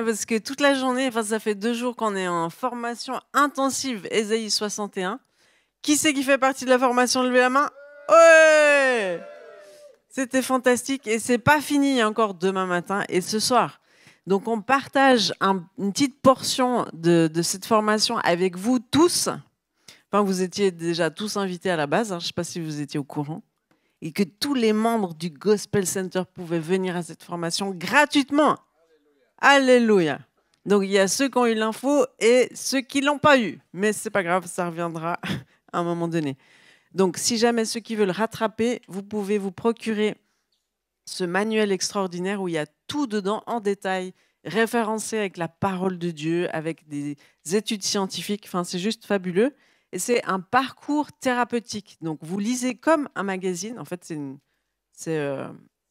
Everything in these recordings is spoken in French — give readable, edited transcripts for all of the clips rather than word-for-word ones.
Parce que toute la journée, enfin, ça fait 2 jours qu'on est en formation intensive Ésaïe 61. Qui c'est qui fait partie de la formation? Levez la main. Ouais! C'était fantastique et c'est pas fini, il y a encore demain matin et ce soir. Donc on partage une petite portion de cette formation avec vous tous. Enfin, vous étiez déjà tous invités à la base, hein, je ne sais pas si vous étiez au courant. Et que tous les membres du Gospel Center pouvaient venir à cette formation gratuitement. Alléluia. Donc il y a ceux qui ont eu l'info et ceux qui ne l'ont pas eu. Mais ce n'est pas grave, ça reviendra à un moment donné. Donc si jamais ceux qui veulent rattraper, vous pouvez vous procurer ce manuel extraordinaire où il y a tout dedans en détail, référencé avec la parole de Dieu, avec des études scientifiques. Enfin, c'est juste fabuleux. Et c'est un parcours thérapeutique. Donc, vous lisez comme un magazine. En fait, c'est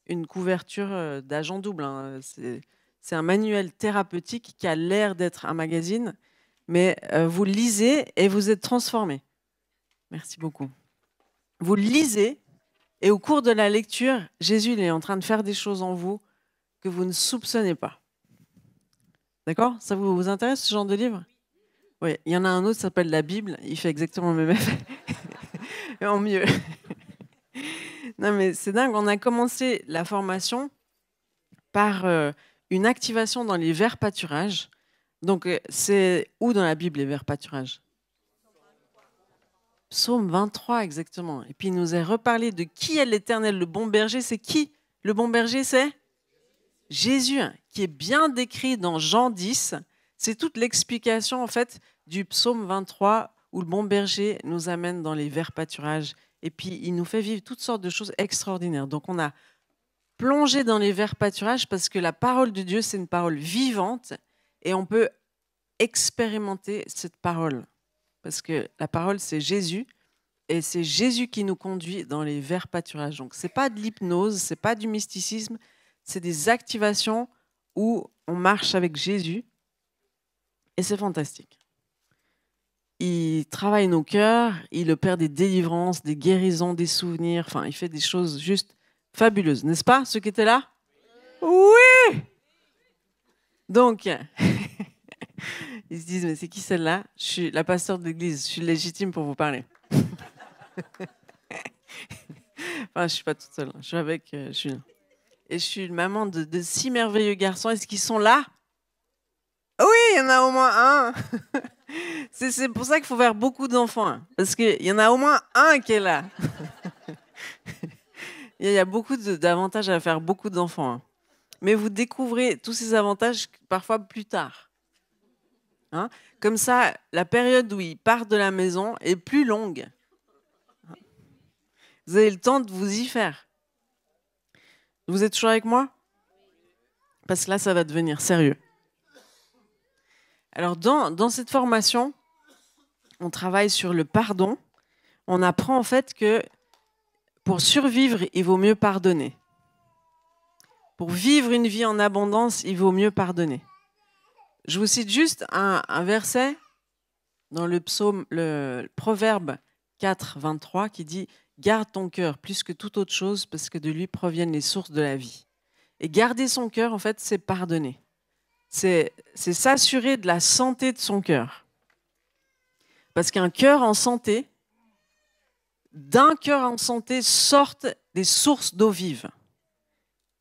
une couverture d'agent double, hein. C'est un manuel thérapeutique qui a l'air d'être un magazine, mais vous lisez et vous êtes transformé. Merci beaucoup. Vous lisez et au cours de la lecture, Jésus il est en train de faire des choses en vous que vous ne soupçonnez pas. D'accord? Ça vous intéresse, ce genre de livre? Oui, il y en a un autre qui s'appelle la Bible. Il fait exactement le même effet. Mais en mieux. Non, mais c'est dingue. On a commencé la formation par une activation dans les vers pâturages. Donc, c'est où dans la Bible, les vers pâturages? Psaume 23, exactement. Et puis, il nous est reparlé de qui est l'Éternel, le bon berger. C'est qui? Le bon berger, c'est Jésus, qui est bien décrit dans Jean 10. C'est toute l'explication, en fait, du psaume 23, où le bon berger nous amène dans les verts pâturages. Et puis, il nous fait vivre toutes sortes de choses extraordinaires. Donc, on a plongé dans les verts pâturages parce que la parole de Dieu, c'est une parole vivante et on peut expérimenter cette parole. Parce que la parole, c'est Jésus. Et c'est Jésus qui nous conduit dans les verts pâturages. Donc, ce n'est pas de l'hypnose, ce n'est pas du mysticisme, c'est des activations où on marche avec Jésus. Et c'est fantastique. Il travaille nos cœurs, il opère des délivrances, des guérisons, des souvenirs. Enfin, il fait des choses juste fabuleuses. N'est-ce pas, ceux qui étaient là? Oui! Donc, ils se disent, mais c'est qui celle-là? Je suis la pasteure de l'église, je suis légitime pour vous parler. Enfin, je ne suis pas toute seule, je suis avec Julien. Et je suis une maman de 6 merveilleux garçons. Est-ce qu'ils sont là? Oui, il y en a au moins un. C'est pour ça qu'il faut faire beaucoup d'enfants. Hein, parce qu'il y en a au moins un qui est là. Il y a beaucoup d'avantages à faire beaucoup d'enfants. Hein. Mais vous découvrez tous ces avantages parfois plus tard. Hein? Comme ça, la période où ils partent de la maison est plus longue. Vous avez le temps de vous y faire. Vous êtes toujours avec moi? Parce que là, ça va devenir sérieux. Alors, dans cette formation, on travaille sur le pardon. On apprend en fait que pour survivre, il vaut mieux pardonner. Pour vivre une vie en abondance, il vaut mieux pardonner. Je vous cite juste un verset dans le psaume, le Proverbe 4, 23, qui dit « Garde ton cœur plus que toute autre chose, parce que de lui proviennent les sources de la vie. » Et garder son cœur, en fait, c'est pardonner. C'est s'assurer de la santé de son cœur. Parce qu'un cœur en santé, d'un cœur en santé sortent des sources d'eau vive.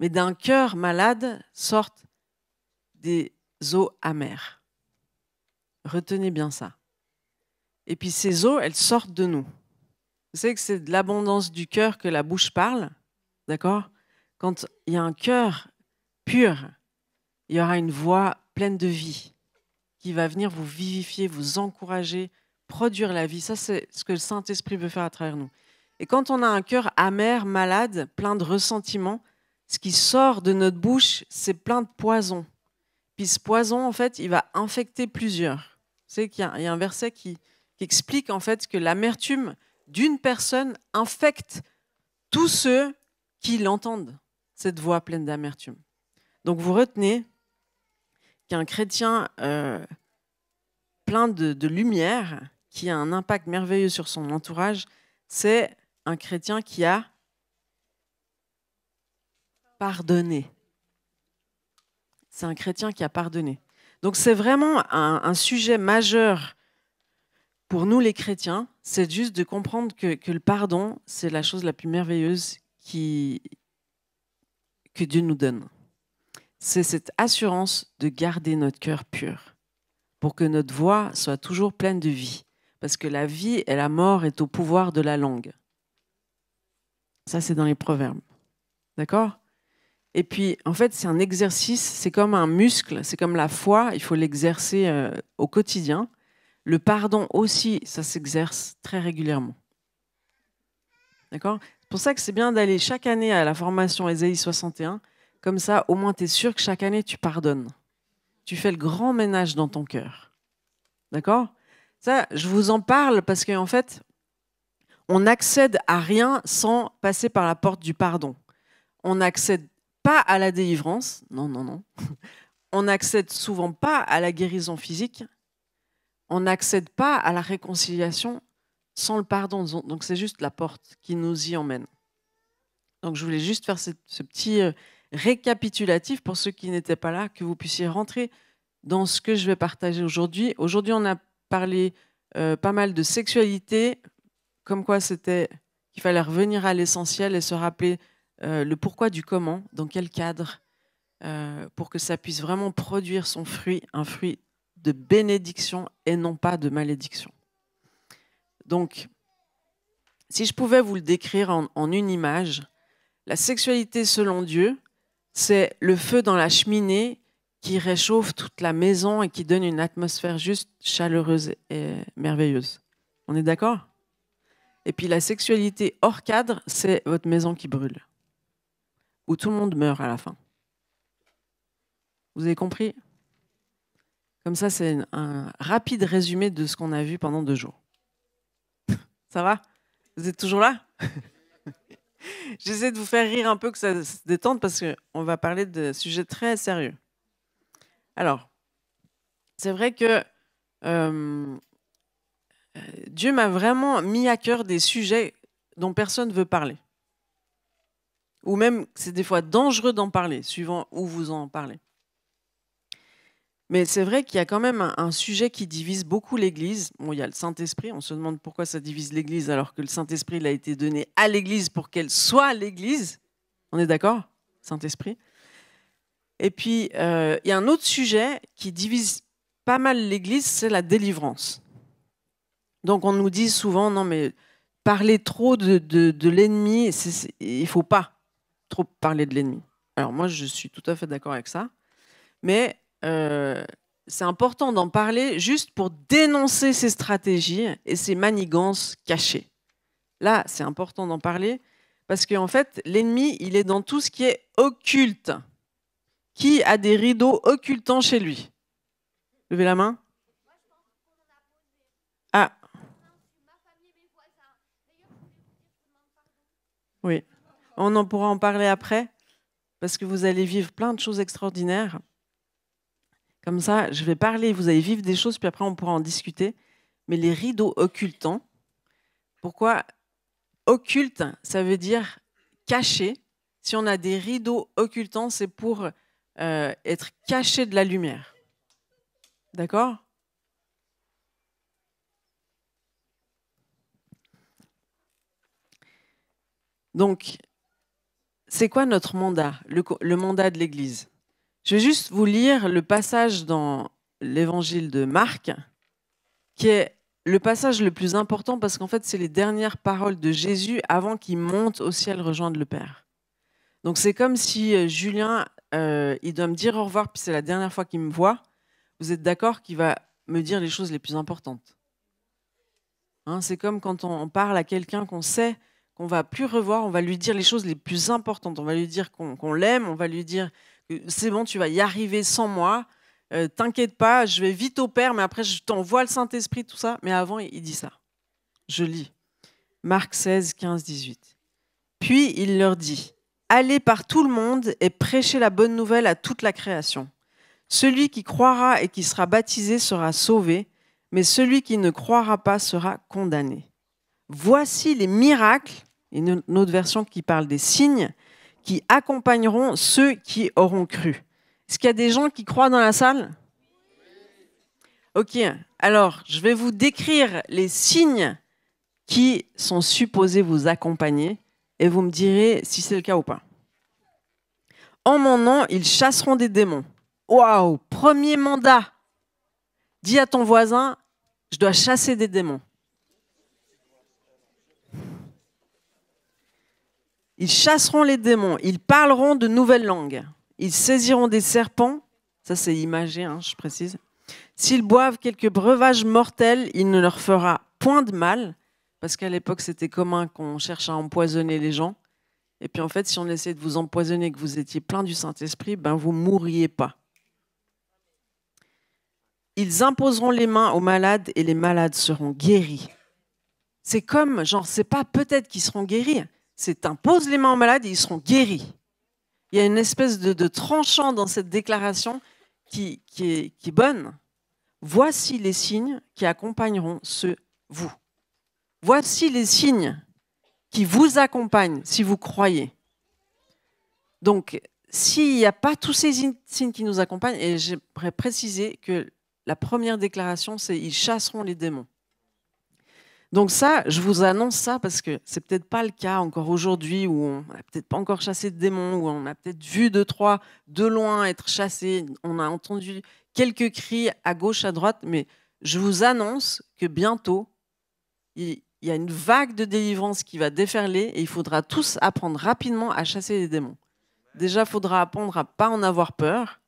Mais d'un cœur malade sortent des eaux amères. Retenez bien ça. Et puis ces eaux, elles sortent de nous. Vous savez que c'est de l'abondance du cœur que la bouche parle, d'accord? Quand il y a un cœur pur, il y aura une voix pleine de vie qui va venir vous vivifier, vous encourager, produire la vie. Ça, c'est ce que le Saint-Esprit veut faire à travers nous. Et quand on a un cœur amer, malade, plein de ressentiments, ce qui sort de notre bouche, c'est plein de poison. Puis ce poison, en fait, il va infecter plusieurs. Vous savez qu'il y a un verset qui explique en fait que l'amertume d'une personne infecte tous ceux qui l'entendent, cette voix pleine d'amertume. Donc vous retenez qu'un chrétien plein de lumière, qui a un impact merveilleux sur son entourage, c'est un chrétien qui a pardonné. C'est un chrétien qui a pardonné. Donc c'est vraiment un sujet majeur pour nous les chrétiens, c'est juste de comprendre que le pardon, c'est la chose la plus merveilleuse que Dieu nous donne. C'est cette assurance de garder notre cœur pur pour que notre voix soit toujours pleine de vie. Parce que la vie et la mort est au pouvoir de la langue. Ça, c'est dans les Proverbes. D'accord ? Et puis, en fait, c'est un exercice, c'est comme un muscle, c'est comme la foi, il faut l'exercer au quotidien. Le pardon aussi, ça s'exerce très régulièrement. D'accord ? C'est pour ça que c'est bien d'aller chaque année à la formation Ésaïe 61. Comme ça, au moins, tu es sûr que chaque année, tu pardonnes. Tu fais le grand ménage dans ton cœur. D'accord ? Ça, je vous en parle parce qu'en fait, on n'accède à rien sans passer par la porte du pardon. On n'accède pas à la délivrance. Non, non, non. On n'accède souvent pas à la guérison physique. On n'accède pas à la réconciliation sans le pardon. Donc, c'est juste la porte qui nous y emmène. Donc, je voulais juste faire ce petit récapitulatif pour ceux qui n'étaient pas là, que vous puissiez rentrer dans ce que je vais partager aujourd'hui. Aujourd'hui, on a parlé pas mal de sexualité, comme quoi c'était qu'il fallait revenir à l'essentiel et se rappeler le pourquoi du comment, dans quel cadre, pour que ça puisse vraiment produire son fruit, un fruit de bénédiction et non pas de malédiction. Donc, si je pouvais vous le décrire en une image, la sexualité selon Dieu, c'est le feu dans la cheminée qui réchauffe toute la maison et qui donne une atmosphère juste chaleureuse et merveilleuse. On est d'accord ? Et puis la sexualité hors cadre, c'est votre maison qui brûle, où tout le monde meurt à la fin. Vous avez compris ? Comme ça, c'est un rapide résumé de ce qu'on a vu pendant 2 jours. Ça va ? Vous êtes toujours là ? J'essaie de vous faire rire un peu, que ça se détende, parce qu'on va parler de sujets très sérieux. Alors, c'est vrai que Dieu m'a vraiment mis à cœur des sujets dont personne ne veut parler. Ou même, c'est des fois dangereux d'en parler, suivant où vous en parlez. Mais c'est vrai qu'il y a quand même un sujet qui divise beaucoup l'Église. Bon, il y a le Saint-Esprit. On se demande pourquoi ça divise l'Église alors que le Saint-Esprit il a été donné à l'Église pour qu'elle soit l'Église. On est d'accord ? Saint-Esprit. Et puis, il y a un autre sujet qui divise pas mal l'Église, c'est la délivrance. Donc, on nous dit souvent, non, mais parler trop de l'ennemi, il ne faut pas trop parler de l'ennemi. Alors, moi, je suis tout à fait d'accord avec ça. Mais c'est important d'en parler juste pour dénoncer ces stratégies et ces manigances cachées. Là, c'est important d'en parler parce qu'en fait, l'ennemi, il est dans tout ce qui est occulte. Qui a des rideaux occultants chez lui ? Levez la main. Ah. Oui. On en pourra en parler après parce que vous allez vivre plein de choses extraordinaires. Comme ça, je vais parler, vous allez vivre des choses, puis après on pourra en discuter. Mais les rideaux occultants, pourquoi occulte, ça veut dire caché. Si on a des rideaux occultants, c'est pour être caché de la lumière. D'accord ? Donc, c'est quoi notre mandat, le mandat de l'Église ? Je vais juste vous lire le passage dans l'évangile de Marc, qui est le passage le plus important parce qu'en fait, c'est les dernières paroles de Jésus avant qu'il monte au ciel rejoindre le Père. Donc, c'est comme si Julien, il doit me dire au revoir, puis c'est la dernière fois qu'il me voit. Vous êtes d'accord qu'il va me dire les choses les plus importantes. Hein, c'est comme quand on parle à quelqu'un qu'on sait qu'on ne va plus revoir, on va lui dire les choses les plus importantes. On va lui dire qu'on l'aime, on va lui dire que c'est bon, tu vas y arriver sans moi. T'inquiète pas, je vais vite au Père, mais après, je t'envoie le Saint-Esprit, tout ça. Mais avant, il dit ça. Je lis. Marc 16, 15, 18. Puis il leur dit, « Allez par tout le monde et prêchez la bonne nouvelle à toute la création. Celui qui croira et qui sera baptisé sera sauvé, mais celui qui ne croira pas sera condamné. Voici les miracles, une autre version qui parle des signes, qui accompagneront ceux qui auront cru. » Est-ce qu'il y a des gens qui croient dans la salle ? Ok, alors je vais vous décrire les signes qui sont supposés vous accompagner et vous me direz si c'est le cas ou pas. En mon nom, ils chasseront des démons. Waouh, premier mandat. Dis à ton voisin, je dois chasser des démons. Ils chasseront les démons, ils parleront de nouvelles langues, ils saisiront des serpents, ça c'est imagé, hein, je précise. S'ils boivent quelques breuvages mortels, il ne leur fera point de mal, parce qu'à l'époque c'était commun qu'on cherche à empoisonner les gens. Et puis en fait, si on essayait de vous empoisonner et que vous étiez plein du Saint-Esprit, ben vous ne mourriez pas. Ils imposeront les mains aux malades et les malades seront guéris. C'est comme, genre, c'est pas peut-être qu'ils seront guéris, c'est impose les mains aux malades et ils seront guéris. Il y a une espèce de tranchant dans cette déclaration qui est bonne. Voici les signes qui accompagneront vous. Voici les signes qui vous accompagnent si vous croyez. Donc, s'il n'y a pas tous ces signes qui nous accompagnent, et j'aimerais préciser que la première déclaration, c'est « ils chasseront les démons ». Donc ça, je vous annonce ça parce que c'est peut-être pas le cas encore aujourd'hui où on n'a peut-être pas encore chassé de démons, où on a peut-être vu 2-3 de loin être chassés, on a entendu quelques cris à gauche, à droite, mais je vous annonce que bientôt, il y a une vague de délivrance qui va déferler et il faudra tous apprendre rapidement à chasser les démons. Déjà, il faudra apprendre à ne pas en avoir peur,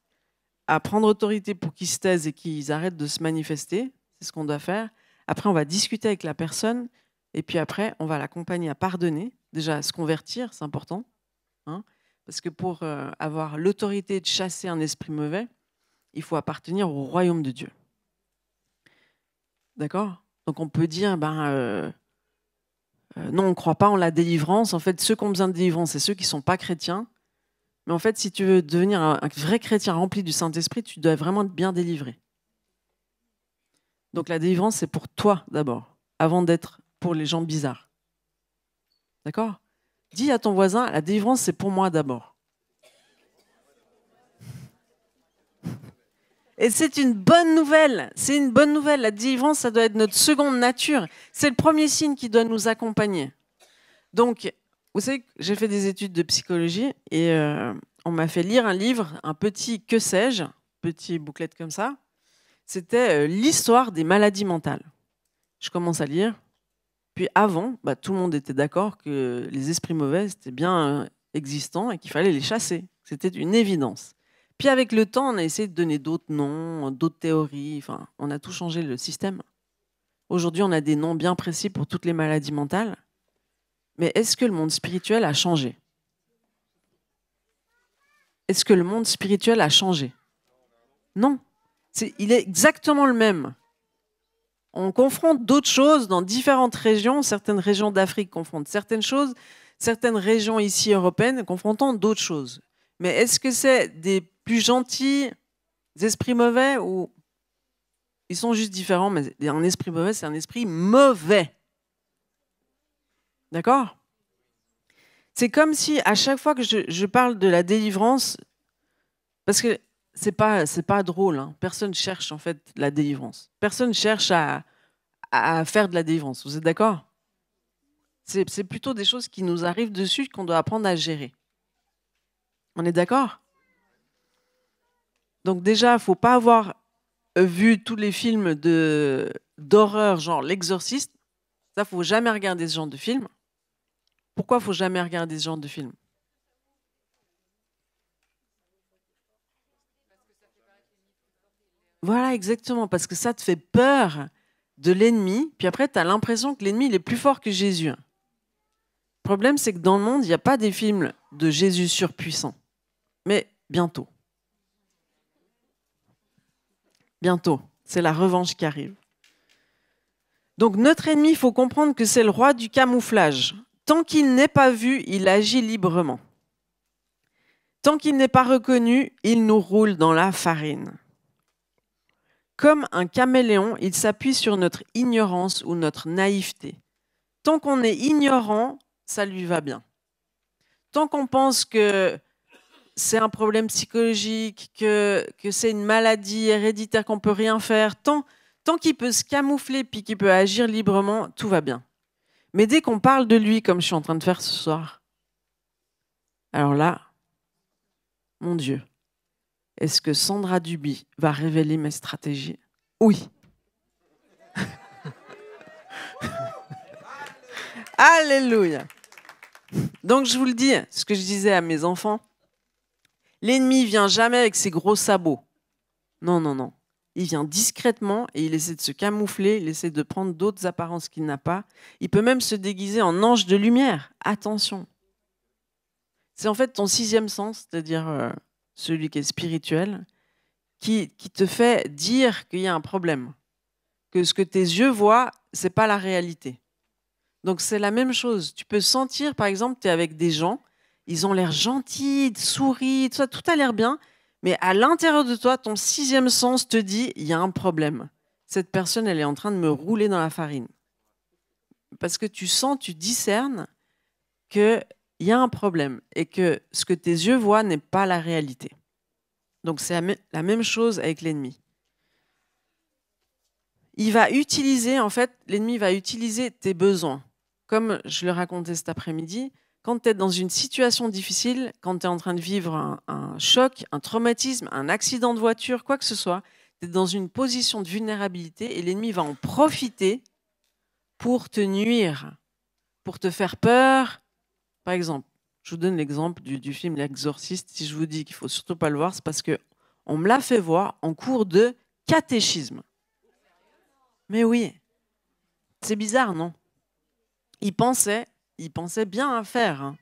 à prendre autorité pour qu'ils se taisent et qu'ils arrêtent de se manifester. C'est ce qu'on doit faire. Après, on va discuter avec la personne et puis après, on va l'accompagner à pardonner. Déjà, à se convertir, c'est important. Hein, parce que pour avoir l'autorité de chasser un esprit mauvais, il faut appartenir au royaume de Dieu. D'accord ? Donc on peut dire, non, on ne croit pas en la délivrance. En fait, ceux qui ont besoin de délivrance, c'est ceux qui ne sont pas chrétiens. Mais en fait, si tu veux devenir un vrai chrétien rempli du Saint-Esprit, tu dois vraiment être bien délivré. Donc la délivrance, c'est pour toi d'abord, avant d'être pour les gens bizarres. D'accord ? Dis à ton voisin, la délivrance, c'est pour moi d'abord. Et c'est une bonne nouvelle. C'est une bonne nouvelle. La délivrance, ça doit être notre seconde nature. C'est le premier signe qui doit nous accompagner. Donc, vous savez que j'ai fait des études de psychologie et on m'a fait lire un livre, un petit que sais-je, petit bouclette comme ça. C'était l'histoire des maladies mentales. Je commence à lire. Puis avant, tout le monde était d'accord que les esprits mauvais étaient bien existants et qu'il fallait les chasser. C'était une évidence. Puis avec le temps, on a essayé de donner d'autres noms, d'autres théories. Enfin, on a tout changé le système. Aujourd'hui, on a des noms bien précis pour toutes les maladies mentales. Mais est-ce que le monde spirituel a changé ? Est-ce que le monde spirituel a changé ? Non. Il est exactement le même. On confronte d'autres choses dans différentes régions. Certaines régions d'Afrique confrontent certaines choses. Certaines régions ici européennes confrontant d'autres choses. Mais est-ce que c'est des plus gentils esprits mauvais ou ils sont juste différents, mais un esprit mauvais, c'est un esprit mauvais. D'accord ? C'est comme si à chaque fois que je parle de la délivrance, parce que c'est pas drôle, hein. Personne ne cherche en fait la délivrance. Personne ne cherche à faire de la délivrance. Vous êtes d'accord ? C'est plutôt des choses qui nous arrivent dessus qu'on doit apprendre à gérer. On est d'accord ? Donc déjà, il ne faut pas avoir vu tous les films d'horreur, genre L'Exorciste. Ça, il ne faut jamais regarder ce genre de film. Pourquoi il ne faut jamais regarder ce genre de film ? Voilà, exactement, parce que ça te fait peur de l'ennemi, puis après, tu as l'impression que l'ennemi il est plus fort que Jésus. Le problème, c'est que dans le monde, il n'y a pas des films de Jésus surpuissant. Mais bientôt. Bientôt. C'est la revanche qui arrive. Donc notre ennemi, il faut comprendre que c'est le roi du camouflage. Tant qu'il n'est pas vu, il agit librement. Tant qu'il n'est pas reconnu, il nous roule dans la farine. Comme un caméléon, il s'appuie sur notre ignorance ou notre naïveté. Tant qu'on est ignorant, ça lui va bien. Tant qu'on pense que c'est un problème psychologique, que c'est une maladie héréditaire, qu'on ne peut rien faire, tant qu'il peut se camoufler puis qu'il peut agir librement, tout va bien. Mais dès qu'on parle de lui, comme je suis en train de faire ce soir, alors là, mon Dieu, est-ce que Sandra Duby va révéler mes stratégies? Oui. Alléluia. Donc je vous le dis, ce que je disais à mes enfants, l'ennemi vient jamais avec ses gros sabots. Non, non, non. Il vient discrètement et il essaie de se camoufler, il essaie de prendre d'autres apparences qu'il n'a pas. Il peut même se déguiser en ange de lumière. Attention. C'est en fait ton sixième sens, c'est-à-dire celui qui est spirituel, qui te fait dire qu'il y a un problème. Que ce que tes yeux voient, ce n'est pas la réalité. Donc c'est la même chose. Tu peux sentir, par exemple, tu es avec des gens, ils ont l'air gentils, souris, tout a l'air bien, mais à l'intérieur de toi, ton sixième sens te dit, il y a un problème. Cette personne, elle est en train de me rouler dans la farine. Parce que tu sens, tu discernes qu'il y a un problème et que ce que tes yeux voient n'est pas la réalité. Donc c'est la même chose avec l'ennemi. Il va utiliser, en fait, l'ennemi va utiliser tes besoins. Comme je le racontais cet après-midi, quand tu es dans une situation difficile, quand tu es en train de vivre un choc, un traumatisme, un accident de voiture, quoi que ce soit, tu es dans une position de vulnérabilité et l'ennemi va en profiter pour te nuire, pour te faire peur. Par exemple, je vous donne l'exemple du film L'Exorciste. Si je vous dis qu'il ne faut surtout pas le voir, c'est parce qu'on me l'a fait voir en cours de catéchisme. Mais oui, c'est bizarre, non? Ils pensaient bien à faire, hein.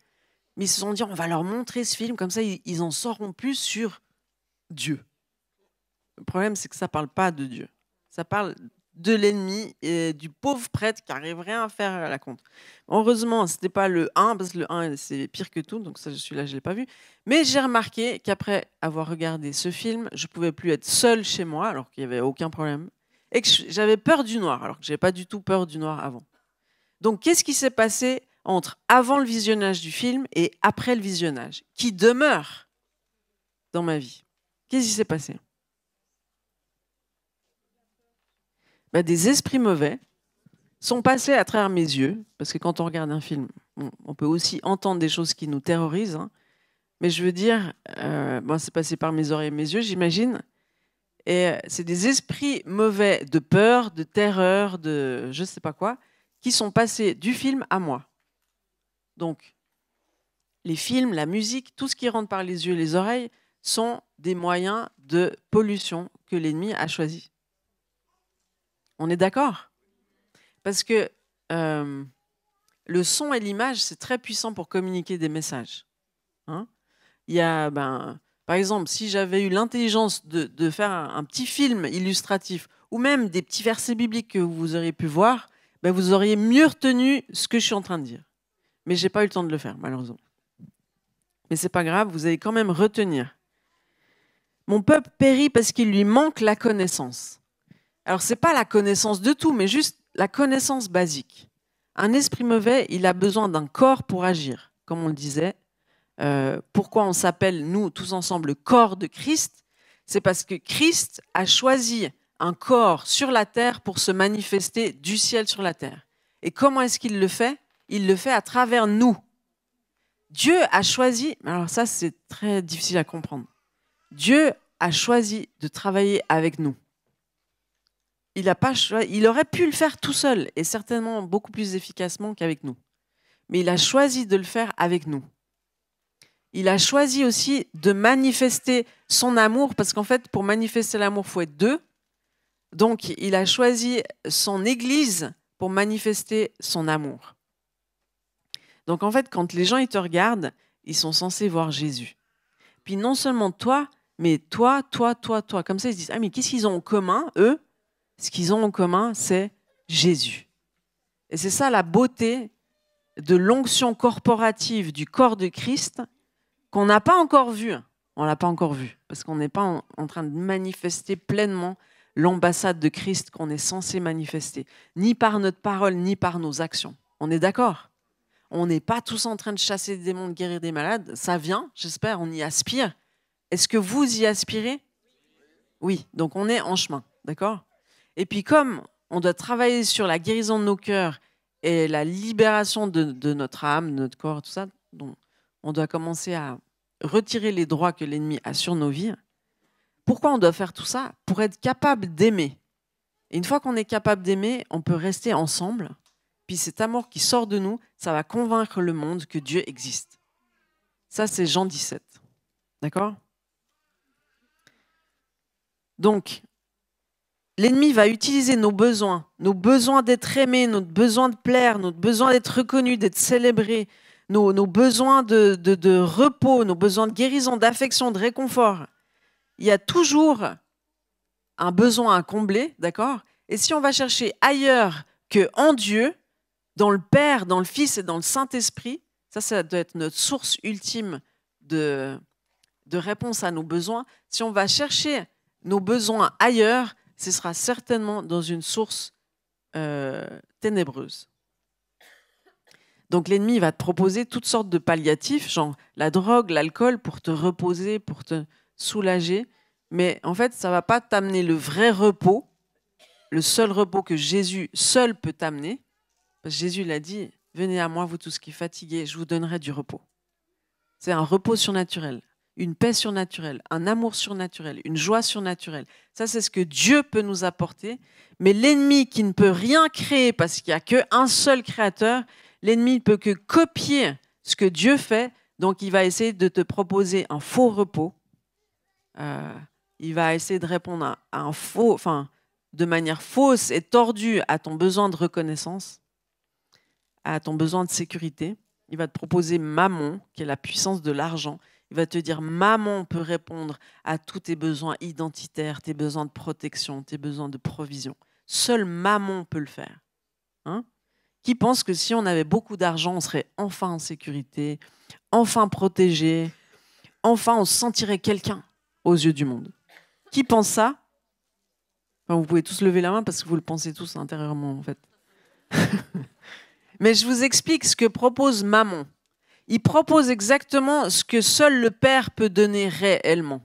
Mais ils se sont dit, on va leur montrer ce film, comme ça ils en sauront plus sur Dieu. Le problème, c'est que ça ne parle pas de Dieu. Ça parle de l'ennemi et du pauvre prêtre qui n'arrive rien à faire à la compte. Heureusement, ce n'était pas le 1, parce que le 1, c'est pire que tout, donc ça, celui-là, je ne l'ai pas vu. Mais j'ai remarqué qu'après avoir regardé ce film, je ne pouvais plus être seule chez moi, alors qu'il n'y avait aucun problème, et que j'avais peur du noir, alors que je n'avais pas du tout peur du noir avant. Donc, qu'est-ce qui s'est passé entre avant le visionnage du film et après le visionnage, qui demeure dans ma vie? Qu'est-ce qui s'est passé? Des esprits mauvais sont passés à travers mes yeux, parce que quand on regarde un film, on peut aussi entendre des choses qui nous terrorisent, hein, mais je veux dire, c'est passé par mes oreilles et mes yeux, j'imagine, et c'est des esprits mauvais de peur, de terreur, de je ne sais pas quoi, qui sont passés du film à moi. Donc, les films, la musique, tout ce qui rentre par les yeux et les oreilles sont des moyens de pollution que l'ennemi a choisi. On est d'accord? Parce que le son et l'image, c'est très puissant pour communiquer des messages. Hein? Il y a, par exemple, si j'avais eu l'intelligence de faire un petit film illustratif ou même des petits versets bibliques que vous auriez pu voir, vous auriez mieux retenu ce que je suis en train de dire. Mais je n'ai pas eu le temps de le faire, malheureusement. Mais ce n'est pas grave, vous allez quand même retenir. Mon peuple périt parce qu'il lui manque la connaissance. Alors, ce n'est pas la connaissance de tout, mais juste la connaissance basique. Un esprit mauvais, il a besoin d'un corps pour agir, comme on le disait. Pourquoi on s'appelle, nous, tous ensemble, le corps de Christ? C'est parce que Christ a choisi un corps sur la terre pour se manifester du ciel sur la terre. Et comment est-ce qu'il le fait? Il le fait à travers nous. Dieu a choisi, alors ça c'est très difficile à comprendre, Dieu a choisi de travailler avec nous. Il aurait pu le faire tout seul et certainement beaucoup plus efficacement qu'avec nous. Mais il a choisi de le faire avec nous. Il a choisi aussi de manifester son amour, parce qu'en fait, pour manifester l'amour, il faut être deux. Donc, il a choisi son Église pour manifester son amour. Donc, en fait, quand les gens ils te regardent, ils sont censés voir Jésus. Puis non seulement toi, mais toi. Comme ça, ils se disent, ah, mais qu'est-ce qu'ils ont en commun, eux? Ce qu'ils ont en commun, c'est Jésus. Et c'est ça la beauté de l'onction corporative du corps de Christ qu'on n'a pas encore vue. On ne l'a pas encore vue, parce qu'on n'est pas en train de manifester pleinement l'ambassade de Christ qu'on est censé manifester, ni par notre parole, ni par nos actions. On est d'accord? On n'est pas tous en train de chasser des démons, de guérir des malades. Ça vient, j'espère, on y aspire. Est-ce que vous y aspirez? Oui, donc on est en chemin, d'accord? Et puis comme on doit travailler sur la guérison de nos cœurs et la libération de notre âme, de notre corps, tout ça, donc on doit commencer à retirer les droits que l'ennemi a sur nos vies. Pourquoi on doit faire tout ça? Pour être capable d'aimer. Et une fois qu'on est capable d'aimer, on peut rester ensemble. Puis cet amour qui sort de nous, ça va convaincre le monde que Dieu existe. Ça, c'est Jean 17. D'accord? Donc, l'ennemi va utiliser nos besoins d'être aimés, notre besoin de plaire, notre besoin d'être reconnu, d'être célébré, nos besoins de repos, nos besoins de guérison, d'affection, de réconfort. Il y a toujours un besoin à combler, d'accord? Et si on va chercher ailleurs qu'en Dieu, dans le Père, dans le Fils et dans le Saint-Esprit, ça doit être notre source ultime de réponse à nos besoins. Si on va chercher nos besoins ailleurs, ce sera certainement dans une source ténébreuse. Donc l'ennemi va te proposer toutes sortes de palliatifs, genre la drogue, l'alcool, pour te reposer, pour te soulager. Mais en fait, ça ne va pas t'amener le vrai repos, le seul repos que Jésus seul peut t'amener. Parce que Jésus l'a dit, venez à moi, vous tous qui fatigués, je vous donnerai du repos. C'est un repos surnaturel, une paix surnaturelle, un amour surnaturel, une joie surnaturelle. Ça, c'est ce que Dieu peut nous apporter. Mais l'ennemi qui ne peut rien créer parce qu'il n'y a qu'un seul créateur, l'ennemi ne peut que copier ce que Dieu fait. Donc, il va essayer de te proposer un faux repos. Il va essayer de répondre à un faux, de manière fausse et tordue à ton besoin de reconnaissance, à ton besoin de sécurité. Il va te proposer Mammon, qui est la puissance de l'argent. Il va te dire Mammon peut répondre à tous tes besoins identitaires, tes besoins de protection, tes besoins de provision. Seul Mammon peut le faire. Hein? Qui pense que si on avait beaucoup d'argent, on serait enfin en sécurité, enfin protégé, enfin on se sentirait quelqu'un aux yeux du monde. Qui pense ça? Vous pouvez tous lever la main parce que vous le pensez tous intérieurement en fait. Mais je vous explique ce que propose Mammon. Il propose exactement ce que seul le Père peut donner réellement.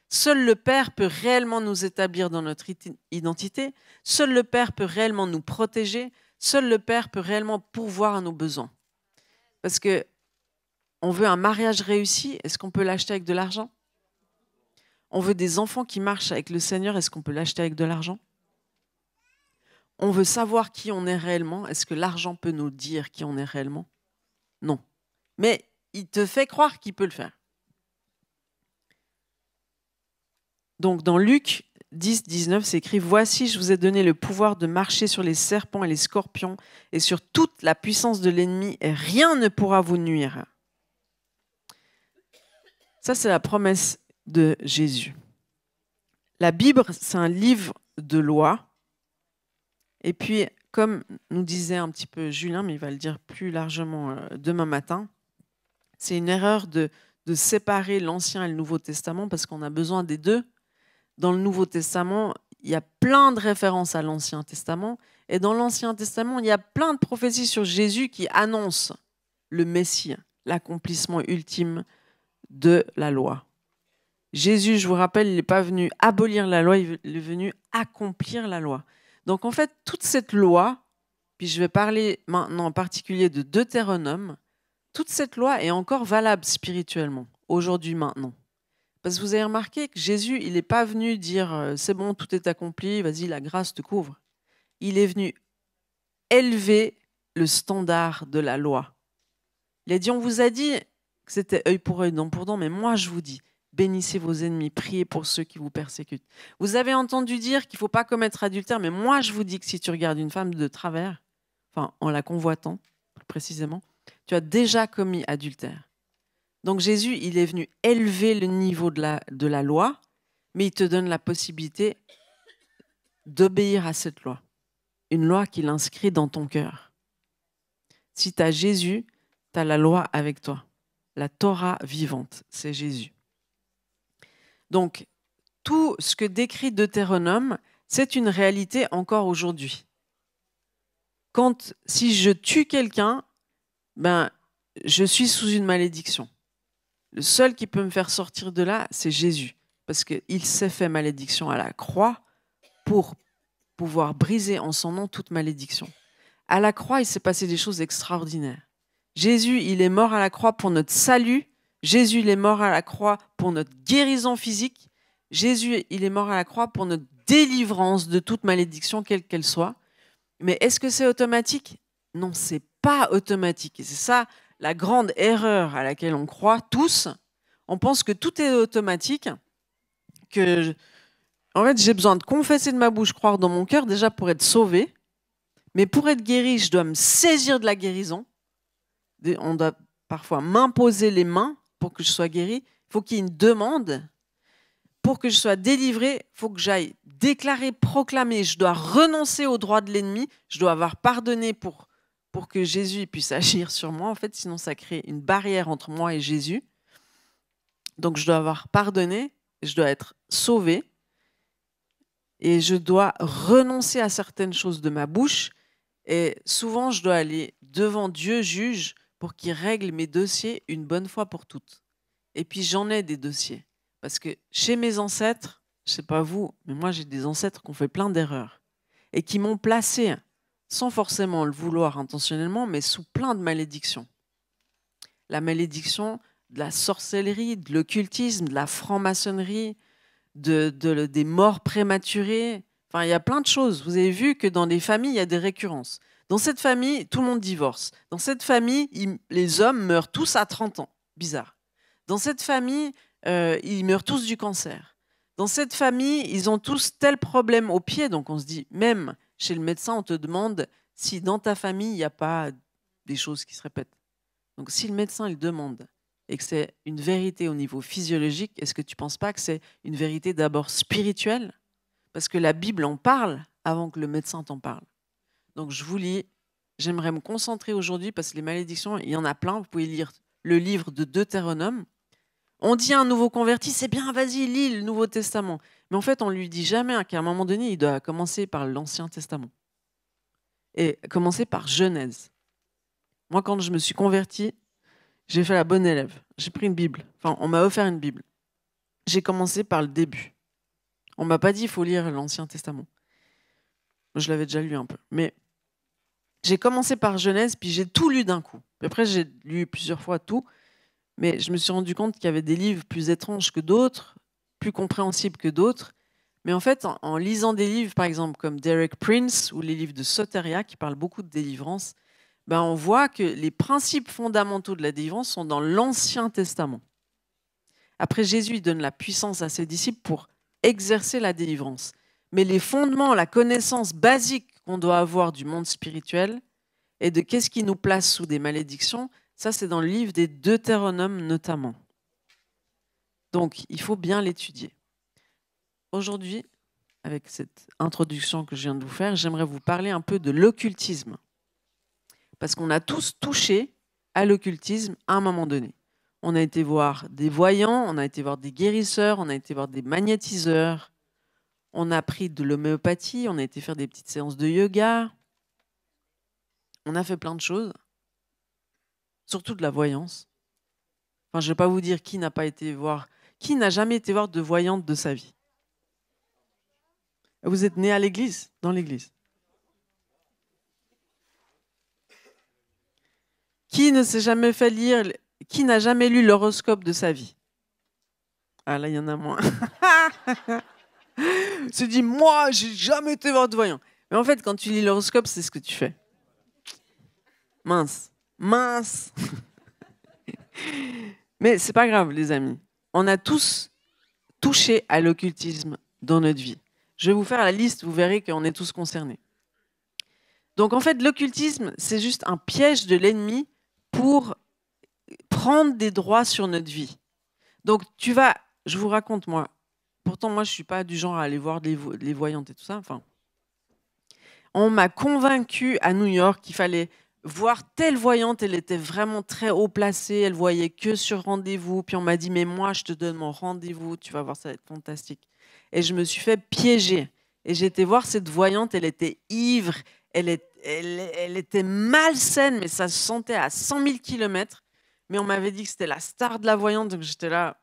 Seul le Père peut réellement nous établir dans notre identité. Seul le Père peut réellement nous protéger. Seul le Père peut réellement pourvoir à nos besoins. Parce que on veut un mariage réussi, est-ce qu'on peut l'acheter avec de l'argent? On veut des enfants qui marchent avec le Seigneur, est-ce qu'on peut l'acheter avec de l'argent? On veut savoir qui on est réellement, est-ce que l'argent peut nous dire qui on est réellement? Non. Mais il te fait croire qu'il peut le faire. Donc dans Luc 10, 19, c'est écrit « Voici, je vous ai donné le pouvoir de marcher sur les serpents et les scorpions et sur toute la puissance de l'ennemi, et rien ne pourra vous nuire. » Ça, c'est la promesse de Jésus. La Bible, c'est un livre de loi. Et puis, comme nous disait un petit peu Julien, mais il va le dire plus largement demain matin, c'est une erreur de séparer l'Ancien et le Nouveau Testament parce qu'on a besoin des deux. Dans le Nouveau Testament, il y a plein de références à l'Ancien Testament. Et dans l'Ancien Testament, il y a plein de prophéties sur Jésus qui annoncent le Messie, l'accomplissement ultime de la loi. Jésus, je vous rappelle, il n'est pas venu abolir la loi, il est venu accomplir la loi. Donc en fait, toute cette loi, puis je vais parler maintenant en particulier de Deutéronome, toute cette loi est encore valable spirituellement, aujourd'hui, maintenant. Parce que vous avez remarqué que Jésus, il n'est pas venu dire « c'est bon, tout est accompli, vas-y, la grâce te couvre ». Il est venu élever le standard de la loi. Il a dit « on vous a dit que c'était œil pour œil, dent pour dent, mais moi je vous dis, bénissez vos ennemis, priez pour ceux qui vous persécutent. Vous avez entendu dire qu'il ne faut pas commettre adultère, mais moi je vous dis que si tu regardes une femme de travers, en la convoitant, plus précisément, tu as déjà commis adultère. » Donc Jésus, il est venu élever le niveau de la loi, mais il te donne la possibilité d'obéir à cette loi. Une loi qu'il inscrit dans ton cœur. Si tu as Jésus, tu as la loi avec toi. La Torah vivante, c'est Jésus. Donc, tout ce que décrit Deutéronome, c'est une réalité encore aujourd'hui. Si je tue quelqu'un, ben, je suis sous une malédiction. Le seul qui peut me faire sortir de là, c'est Jésus. Parce qu'il s'est fait malédiction à la croix pour pouvoir briser en son nom toute malédiction. À la croix, il s'est passé des choses extraordinaires. Jésus, il est mort à la croix pour notre salut. Jésus, il est mort à la croix pour notre guérison physique. Jésus, il est mort à la croix pour notre délivrance de toute malédiction, quelle qu'elle soit. Mais est-ce que c'est automatique? Non, c'est pas automatique. Et c'est ça la grande erreur à laquelle on croit tous. On pense que tout est automatique, que en fait, j'ai besoin de confesser de ma bouche, croire dans mon cœur déjà pour être sauvé. Mais pour être guéri, je dois me saisir de la guérison. On doit parfois m'imposer les mains pour que je sois guéri. Il faut qu'il y ait une demande. Pour que je sois délivré, il faut que j'aille déclarer, proclamer. Je dois renoncer aux droits de l'ennemi. Je dois avoir pardonné pour que Jésus puisse agir sur moi. En fait, sinon, ça crée une barrière entre moi et Jésus. Donc, je dois avoir pardonné. Je dois être sauvé. Et je dois renoncer à certaines choses de ma bouche. Et souvent, je dois aller devant Dieu, juge, pour qu'il règle mes dossiers une bonne fois pour toutes. Et puis, j'en ai des dossiers. Parce que chez mes ancêtres, je ne sais pas vous, mais moi, j'ai des ancêtres qui ont fait plein d'erreurs et qui m'ont placé, sans forcément le vouloir intentionnellement, mais sous plein de malédictions. La malédiction de la sorcellerie, de l'occultisme, de la franc-maçonnerie, des morts prématurées. Enfin, il y a plein de choses. Vous avez vu que dans les familles, il y a des récurrences. Dans cette famille, tout le monde divorce. Dans cette famille, les hommes meurent tous à 30 ans. Bizarre. Dans cette famille, ils meurent tous du cancer. Dans cette famille, ils ont tous tel problème au pied. Donc on se dit, même chez le médecin, on te demande si dans ta famille, il n'y a pas des choses qui se répètent. Donc si le médecin il demande et que c'est une vérité au niveau physiologique, est-ce que tu ne penses pas que c'est une vérité d'abord spirituelle? Parce que la Bible en parle avant que le médecin t'en parle. Donc je vous lis, j'aimerais me concentrer aujourd'hui parce que les malédictions, il y en a plein. Vous pouvez lire le livre de Deutéronome. On dit à un nouveau converti, c'est bien, vas-y, lis le Nouveau Testament. Mais en fait, on ne lui dit jamais qu'à un moment donné, il doit commencer par l'Ancien Testament. Et commencer par Genèse. Moi, quand je me suis converti, j'ai fait la bonne élève. J'ai pris une Bible. Enfin, on m'a offert une Bible. J'ai commencé par le début. On ne m'a pas dit qu'il faut lire l'Ancien Testament. Je l'avais déjà lu un peu. Mais j'ai commencé par Genèse, puis j'ai tout lu d'un coup. Puis après, j'ai lu plusieurs fois tout. Mais je me suis rendu compte qu'il y avait des livres plus étranges que d'autres, plus compréhensibles que d'autres. Mais en fait, en lisant des livres, par exemple, comme Derek Prince ou les livres de Soteria, qui parlent beaucoup de délivrance, ben on voit que les principes fondamentaux de la délivrance sont dans l'Ancien Testament. Après, Jésus donne la puissance à ses disciples pour exercer la délivrance. Mais les fondements, la connaissance basique qu'on doit avoir du monde spirituel et de qu'est-ce qui nous place sous des malédictions, ça, c'est dans le livre des Deutéronomes notamment. Donc, il faut bien l'étudier. Aujourd'hui, avec cette introduction que je viens de vous faire, j'aimerais vous parler un peu de l'occultisme. Parce qu'on a tous touché à l'occultisme à un moment donné. On a été voir des voyants, on a été voir des guérisseurs, on a été voir des magnétiseurs, on a appris de l'homéopathie, on a été faire des petites séances de yoga. On a fait plein de choses. Surtout de la voyance. Enfin, je ne vais pas vous dire qui n'a jamais été voir de voyante de sa vie. Vous êtes né à l'église, dans l'église. Qui ne s'est jamais fait lire, qui n'a jamais lu l'horoscope de sa vie? Ah là, il y en a moins. Se dit, moi, j'ai jamais été voir de voyant. Mais en fait, quand tu lis l'horoscope, c'est ce que tu fais. Mince. Mais c'est pas grave, les amis. On a tous touché à l'occultisme dans notre vie. Je vais vous faire la liste, vous verrez qu'on est tous concernés. Donc en fait, l'occultisme, c'est juste un piège de l'ennemi pour prendre des droits sur notre vie. Donc je vous raconte moi, pourtant moi je ne suis pas du genre à aller voir les voyantes et tout ça. Enfin, on m'a convaincu à New York qu'il fallait voir telle voyante, elle était vraiment très haut placée, elle voyait que sur rendez-vous. Puis on m'a dit, mais moi, je te donne mon rendez-vous, tu vas voir, ça va être fantastique. Et je me suis fait piéger. Et j'ai été voir cette voyante, elle était ivre, Elle était malsaine, mais ça se sentait à 100 000 kilomètres. Mais on m'avait dit que c'était la star de la voyante, donc j'étais là.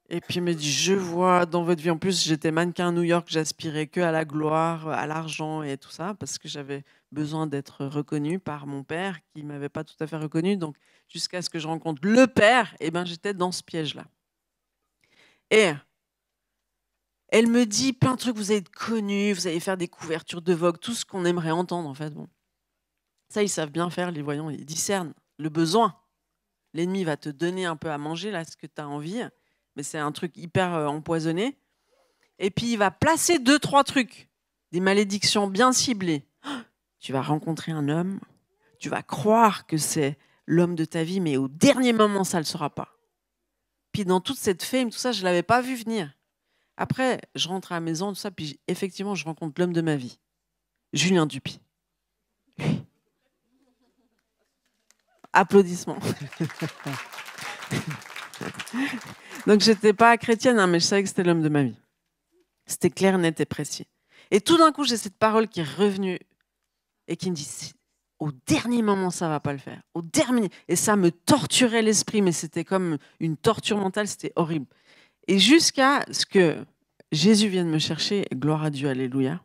Et puis il me dit, je vois dans votre vie, en plus j'étais mannequin à New York, j'aspirais que à la gloire, à l'argent et tout ça, parce que j'avais besoin d'être reconnue par mon père, qui ne m'avait pas tout à fait reconnue. Donc jusqu'à ce que je rencontre le père, et ben, j'étais dans ce piège-là. Et elle me dit plein de trucs, vous allez être connus, vous allez faire des couvertures de Vogue, tout ce qu'on aimerait entendre en fait. Bon. Ça, ils savent bien faire, les voyants, ils discernent le besoin. L'ennemi va te donner un peu à manger, là, ce que tu as envie, mais c'est un truc hyper empoisonné. Et puis, il va placer 2-3 trucs, des malédictions bien ciblées. Tu vas rencontrer un homme, tu vas croire que c'est l'homme de ta vie, mais au dernier moment, ça ne le sera pas. Puis, dans toute cette fame, tout ça, je ne l'avais pas vu venir. Après, je rentre à la maison, tout ça, puis effectivement, je rencontre l'homme de ma vie, Julien Dupuis. Applaudissements. Donc, je n'étais pas chrétienne, hein, mais je savais que c'était l'homme de ma vie. C'était clair, net et précis. Et tout d'un coup, j'ai cette parole qui est revenue et qui me dit, au dernier moment, ça ne va pas le faire. Au dernier. Et ça me torturait l'esprit, mais c'était comme une torture mentale, c'était horrible. Et jusqu'à ce que Jésus vienne me chercher, gloire à Dieu, alléluia,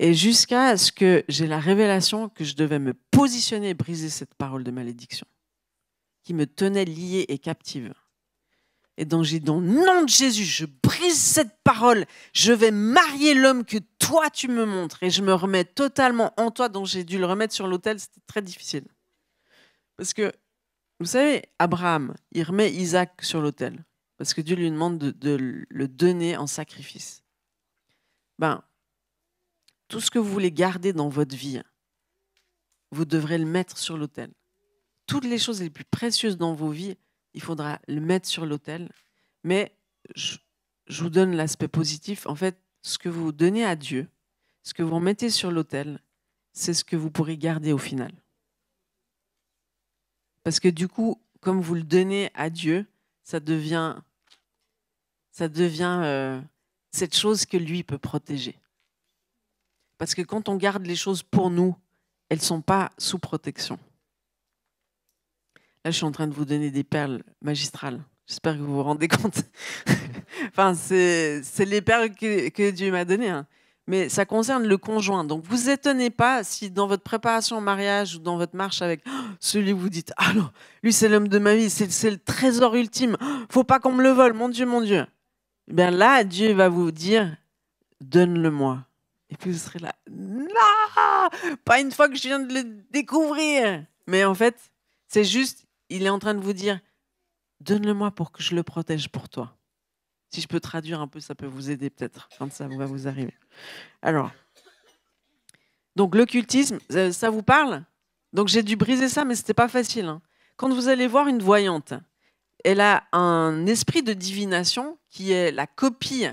et jusqu'à ce que j'ai la révélation que je devais me positionner et briser cette parole de malédiction qui me tenait liée et captive. Et donc j'ai dit, dans le nom de Jésus, je brise cette parole, je vais marier l'homme que toi tu me montres et je me remets totalement en toi. Donc j'ai dû le remettre sur l'autel, c'était très difficile. Parce que, vous savez, Abraham, il remet Isaac sur l'autel parce que Dieu lui demande de le donner en sacrifice. Ben, tout ce que vous voulez garder dans votre vie, vous devrez le mettre sur l'autel. Toutes les choses les plus précieuses dans vos vies, il faudra le mettre sur l'autel. Mais je vous donne l'aspect positif. En fait, ce que vous donnez à Dieu, ce que vous mettez sur l'autel, c'est ce que vous pourrez garder au final. Parce que du coup, comme vous le donnez à Dieu, ça devient cette chose que lui peut protéger. Parce que quand on garde les choses pour nous, elles ne sont pas sous protection. Là, je suis en train de vous donner des perles magistrales. J'espère que vous vous rendez compte. Enfin, c'est les perles que Dieu m'a données. Hein. Mais ça concerne le conjoint. Donc, vous étonnez pas si dans votre préparation au mariage ou dans votre marche avec celui où vous dites « Ah non, lui, c'est l'homme de ma vie, c'est le trésor ultime. Faut pas qu'on me le vole, mon Dieu, mon Dieu. » Bien là, Dieu va vous dire « Donne-le-moi. » Et puis, vous serez là « Non, pas une fois que je viens de le découvrir. » Mais en fait, c'est juste, il est en train de vous dire « Donne-le-moi pour que je le protège pour toi. » Si je peux traduire un peu, ça peut vous aider peut-être quand ça va vous arriver. Alors, donc l'occultisme, ça vous parle? Donc j'ai dû briser ça, mais c'était pas facile. Hein. Quand vous allez voir une voyante, elle a un esprit de divination qui est la copie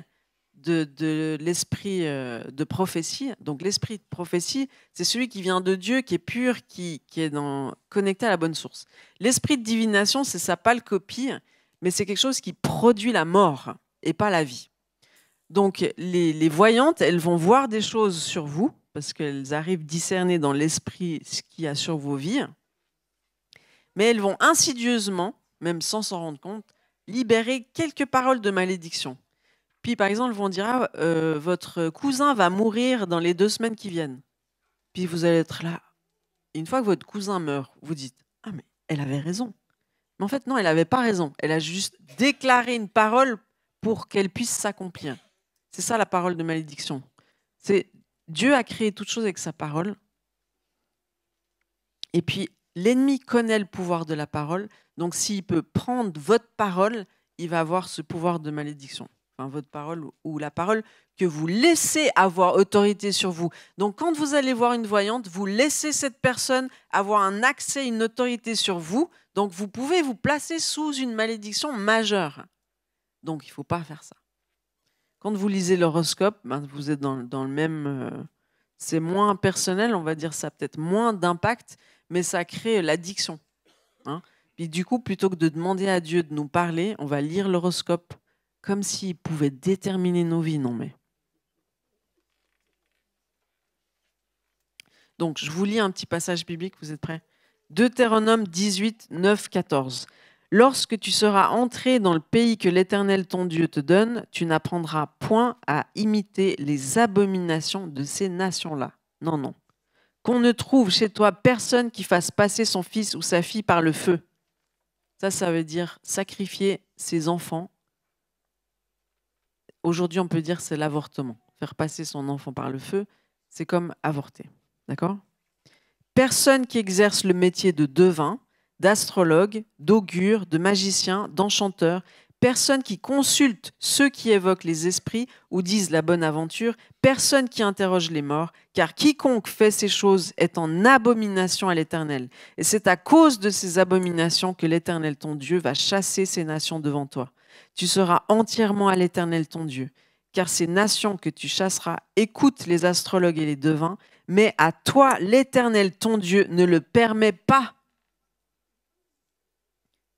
de l'esprit de prophétie. Donc l'esprit de prophétie, c'est celui qui vient de Dieu, qui est pur, qui est connecté à la bonne source. L'esprit de divination, c'est sa pâle copie, mais c'est quelque chose qui produit la mort et pas la vie. Donc les voyantes, elles vont voir des choses sur vous, parce qu'elles arrivent discerner dans l'esprit ce qu'il y a sur vos vies, mais elles vont insidieusement, même sans s'en rendre compte, libérer quelques paroles de malédiction. Puis, par exemple, elles vont dire votre cousin va mourir dans les 2 semaines qui viennent. Puis, vous allez être là. Et une fois que votre cousin meurt, vous dites « Ah, mais elle avait raison. » Mais en fait, non, elle n'avait pas raison. Elle a juste déclaré une parole pour qu'elle puisse s'accomplir. C'est ça la parole de malédiction. C'est Dieu a créé toute chose avec sa parole. Et puis, l'ennemi connaît le pouvoir de la parole. Donc, s'il peut prendre votre parole, il va avoir ce pouvoir de malédiction. Enfin, votre parole ou la parole que vous laissez avoir autorité sur vous. Donc, quand vous allez voir une voyante, vous laissez cette personne avoir un accès, une autorité sur vous. Donc, vous pouvez vous placer sous une malédiction majeure. Donc, il ne faut pas faire ça. Quand vous lisez l'horoscope, ben, vous êtes dans le même... c'est moins personnel, on va dire ça a peut-être moins d'impact, mais ça crée l'addiction. Hein. Puis du coup, plutôt que de demander à Dieu de nous parler, on va lire l'horoscope comme s'il pouvait déterminer nos vies. Non mais. Donc, je vous lis un petit passage biblique, vous êtes prêts? Deutéronome 18, 9, 14. Lorsque tu seras entré dans le pays que l'Éternel ton Dieu te donne, tu n'apprendras point à imiter les abominations de ces nations-là. Non, non. Qu'on ne trouve chez toi personne qui fasse passer son fils ou sa fille par le feu. Ça veut dire sacrifier ses enfants. Aujourd'hui, on peut dire que c'est l'avortement. Faire passer son enfant par le feu, c'est comme avorter. D'accord? Personne qui exerce le métier de devin, d'astrologue, d'augure, de magicien, d'enchanteur, personne qui consulte ceux qui évoquent les esprits ou disent la bonne aventure, personne qui interroge les morts, car quiconque fait ces choses est en abomination à l'Éternel. Et c'est à cause de ces abominations que l'Éternel ton Dieu va chasser ces nations devant toi. Tu seras entièrement à l'Éternel ton Dieu, car ces nations que tu chasseras écoutent les astrologues et les devins, mais à toi, l'Éternel ton Dieu ne le permet pas.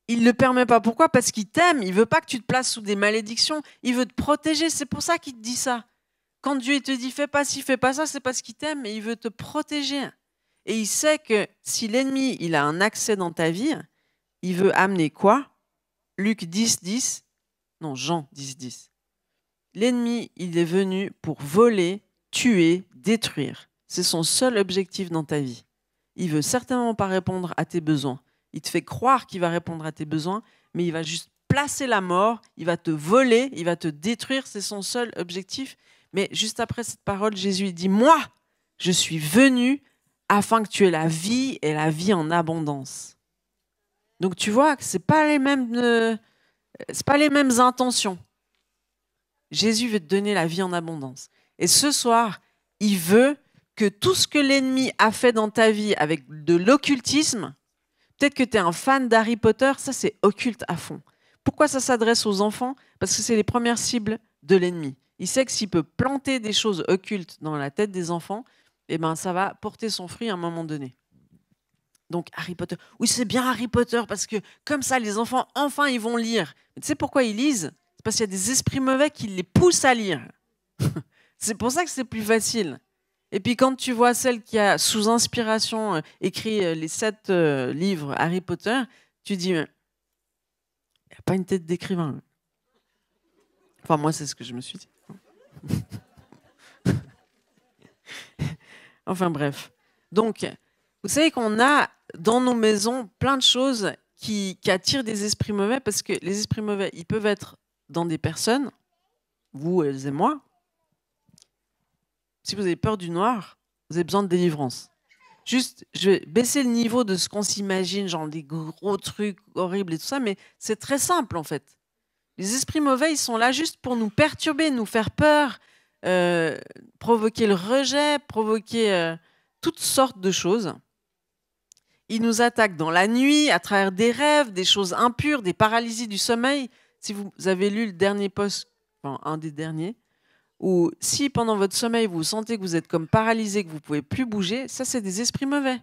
Il ne le permet pas. Pourquoi? Parce qu'il t'aime. Il ne veut pas que tu te places sous des malédictions. Il veut te protéger. C'est pour ça qu'il te dit ça. Quand Dieu te dit fais pas ci, fais pas ça, c'est parce qu'il t'aime et il veut te protéger. Et il sait que si l'ennemi il a un accès dans ta vie, il veut amener quoi? Luc 10, 10. Non, Jean 10, 10. L'ennemi, il est venu pour voler, tuer, détruire. C'est son seul objectif dans ta vie. Il veut certainement pas répondre à tes besoins. Il te fait croire qu'il va répondre à tes besoins, mais il va juste placer la mort, il va te voler, il va te détruire, c'est son seul objectif. Mais juste après cette parole, Jésus dit « Moi, je suis venu afin que tu aies la vie et la vie en abondance. » Donc tu vois que ce n'est pas les mêmes intentions. Jésus veut te donner la vie en abondance. Et ce soir, il veut que tout ce que l'ennemi a fait dans ta vie avec de l'occultisme, peut-être que tu es un fan d'Harry Potter, ça c'est occulte à fond. Pourquoi ça s'adresse aux enfants? Parce que c'est les premières cibles de l'ennemi. Il sait que s'il peut planter des choses occultes dans la tête des enfants, eh ben, ça va porter son fruit à un moment donné. Donc Harry Potter, oui c'est bien Harry Potter parce que comme ça les enfants enfin ils vont lire. Mais tu sais pourquoi ils lisent? C'est parce qu'il y a des esprits mauvais qui les poussent à lire. C'est pour ça que c'est plus facile. Et puis quand tu vois celle qui a sous inspiration écrit les 7 livres Harry Potter, tu dis, il n'y a pas une tête d'écrivain. Enfin moi c'est ce que je me suis dit. Enfin bref. Donc, vous savez qu'on a dans nos maisons plein de choses qui attirent des esprits mauvais parce que les esprits mauvais, ils peuvent être dans des personnes, vous, elles et moi. Si vous avez peur du noir, vous avez besoin de délivrance. Juste, je vais baisser le niveau de ce qu'on s'imagine, genre des gros trucs horribles et tout ça, mais c'est très simple en fait. Les esprits mauvais, ils sont là juste pour nous perturber, nous faire peur, provoquer le rejet, provoquer toutes sortes de choses. Ils nous attaquent dans la nuit, à travers des rêves, des choses impures, des paralysies du sommeil. Si vous avez lu le dernier post, enfin un des derniers, ou si pendant votre sommeil, vous sentez que vous êtes comme paralysé, que vous ne pouvez plus bouger, ça, c'est des esprits mauvais.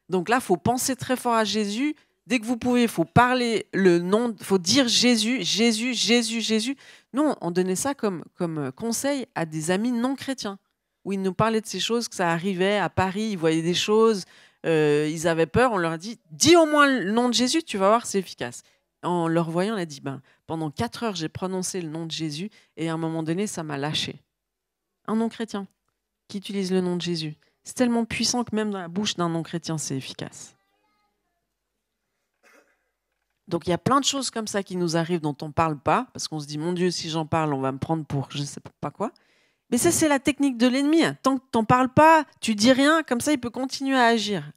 Donc là, il faut penser très fort à Jésus. Dès que vous pouvez, il faut parler le nom, il faut dire Jésus, Jésus, Jésus, Jésus. Nous, on donnait ça comme conseil à des amis non chrétiens, où ils nous parlaient de ces choses, que ça arrivait à Paris, ils voyaient des choses, ils avaient peur. On leur a dit, dis au moins le nom de Jésus, tu vas voir, c'est efficace. En leur voyant, on a dit, pendant 4 heures, j'ai prononcé le nom de Jésus et à un moment donné, ça m'a lâché. Un non-chrétien qui utilise le nom de Jésus. C'est tellement puissant que même dans la bouche d'un non-chrétien, c'est efficace. Donc il y a plein de choses comme ça qui nous arrivent dont on ne parle pas, parce qu'on se dit, mon Dieu, si j'en parle, on va me prendre pour je ne sais pas quoi. Mais ça, c'est la technique de l'ennemi. Tant que tu n'en parles pas, tu dis rien, comme ça, il peut continuer à agir.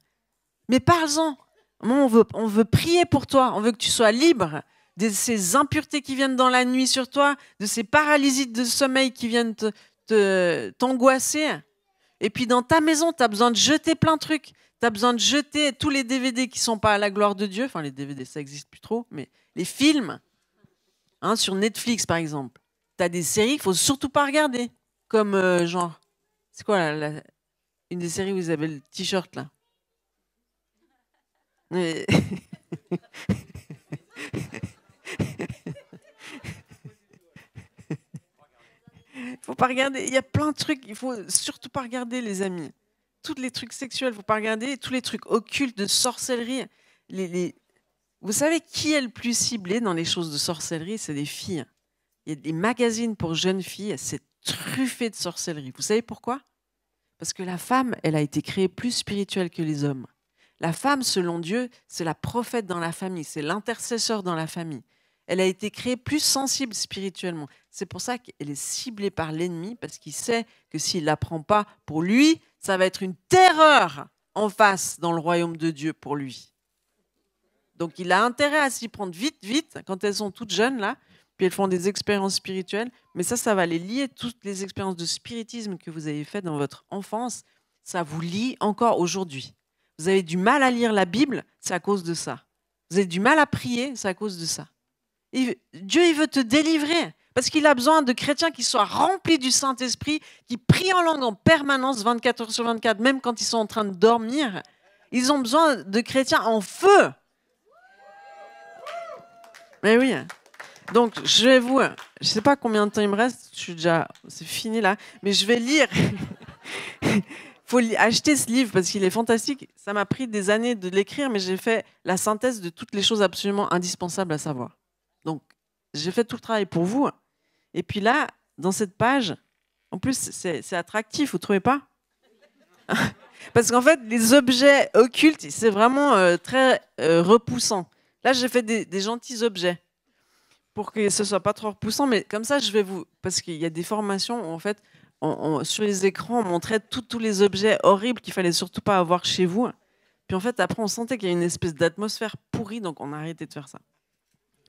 Mais parle-en. On veut prier pour toi. On veut que tu sois libre de ces impuretés qui viennent dans la nuit sur toi, de ces paralysies de sommeil qui viennent t'angoisser. Et puis dans ta maison, tu as besoin de jeter plein de trucs. Tu as besoin de jeter tous les DVD qui ne sont pas à la gloire de Dieu. Enfin, les DVD, ça n'existe plus trop, mais les films, sur Netflix par exemple. Tu as des séries qu'il ne faut surtout pas regarder. Comme genre, c'est quoi une des séries où ils avaient le t-shirt là? Il faut pas regarder. Il y a plein de trucs. Il faut surtout pas regarder, les amis. tous les trucs sexuels, il ne faut pas regarder. Tous les trucs occultes de sorcellerie. Vous savez qui est le plus ciblé dans les choses de sorcellerie? C'est les filles. Il y a des magazines pour jeunes filles, c'est truffé de sorcellerie. Vous savez pourquoi? Parce que la femme, elle a été créée plus spirituelle que les hommes. La femme, selon Dieu, c'est la prophète dans la famille, c'est l'intercesseur dans la famille. Elle a été créée plus sensible spirituellement. C'est pour ça qu'elle est ciblée par l'ennemi, parce qu'il sait que s'il ne la prend pas pour lui, ça va être une terreur en face dans le royaume de Dieu pour lui. Donc il a intérêt à s'y prendre vite, vite, quand elles sont toutes jeunes, là, puis elles font des expériences spirituelles. Mais ça va les lier, toutes les expériences de spiritisme que vous avez faites dans votre enfance, ça vous lie encore aujourd'hui. Vous avez du mal à lire la Bible, c'est à cause de ça. Vous avez du mal à prier, c'est à cause de ça. Dieu, il veut te délivrer, parce qu'il a besoin de chrétiens qui soient remplis du Saint-Esprit, qui prient en langue en permanence, 24 heures sur 24, même quand ils sont en train de dormir. Ils ont besoin de chrétiens en feu. Mais oui. Donc, je ne sais pas combien de temps il me reste, c'est fini là, mais je vais lire. Il faut acheter ce livre parce qu'il est fantastique. Ça m'a pris des années de l'écrire, mais j'ai fait la synthèse de toutes les choses absolument indispensables à savoir. Donc, j'ai fait tout le travail pour vous. Et puis là, dans cette page, en plus, c'est attractif, vous ne trouvez pas? Parce qu'en fait, les objets occultes, c'est vraiment très repoussant. Là, j'ai fait des gentils objets pour que ce ne soit pas trop repoussant, mais comme ça, je vais vous... Parce qu'il y a des formations où, en fait, sur les écrans, on montrait tous les objets horribles qu'il ne fallait surtout pas avoir chez vous. Puis en fait, après, on sentait qu'il y a une espèce d'atmosphère pourrie, donc on a arrêté de faire ça.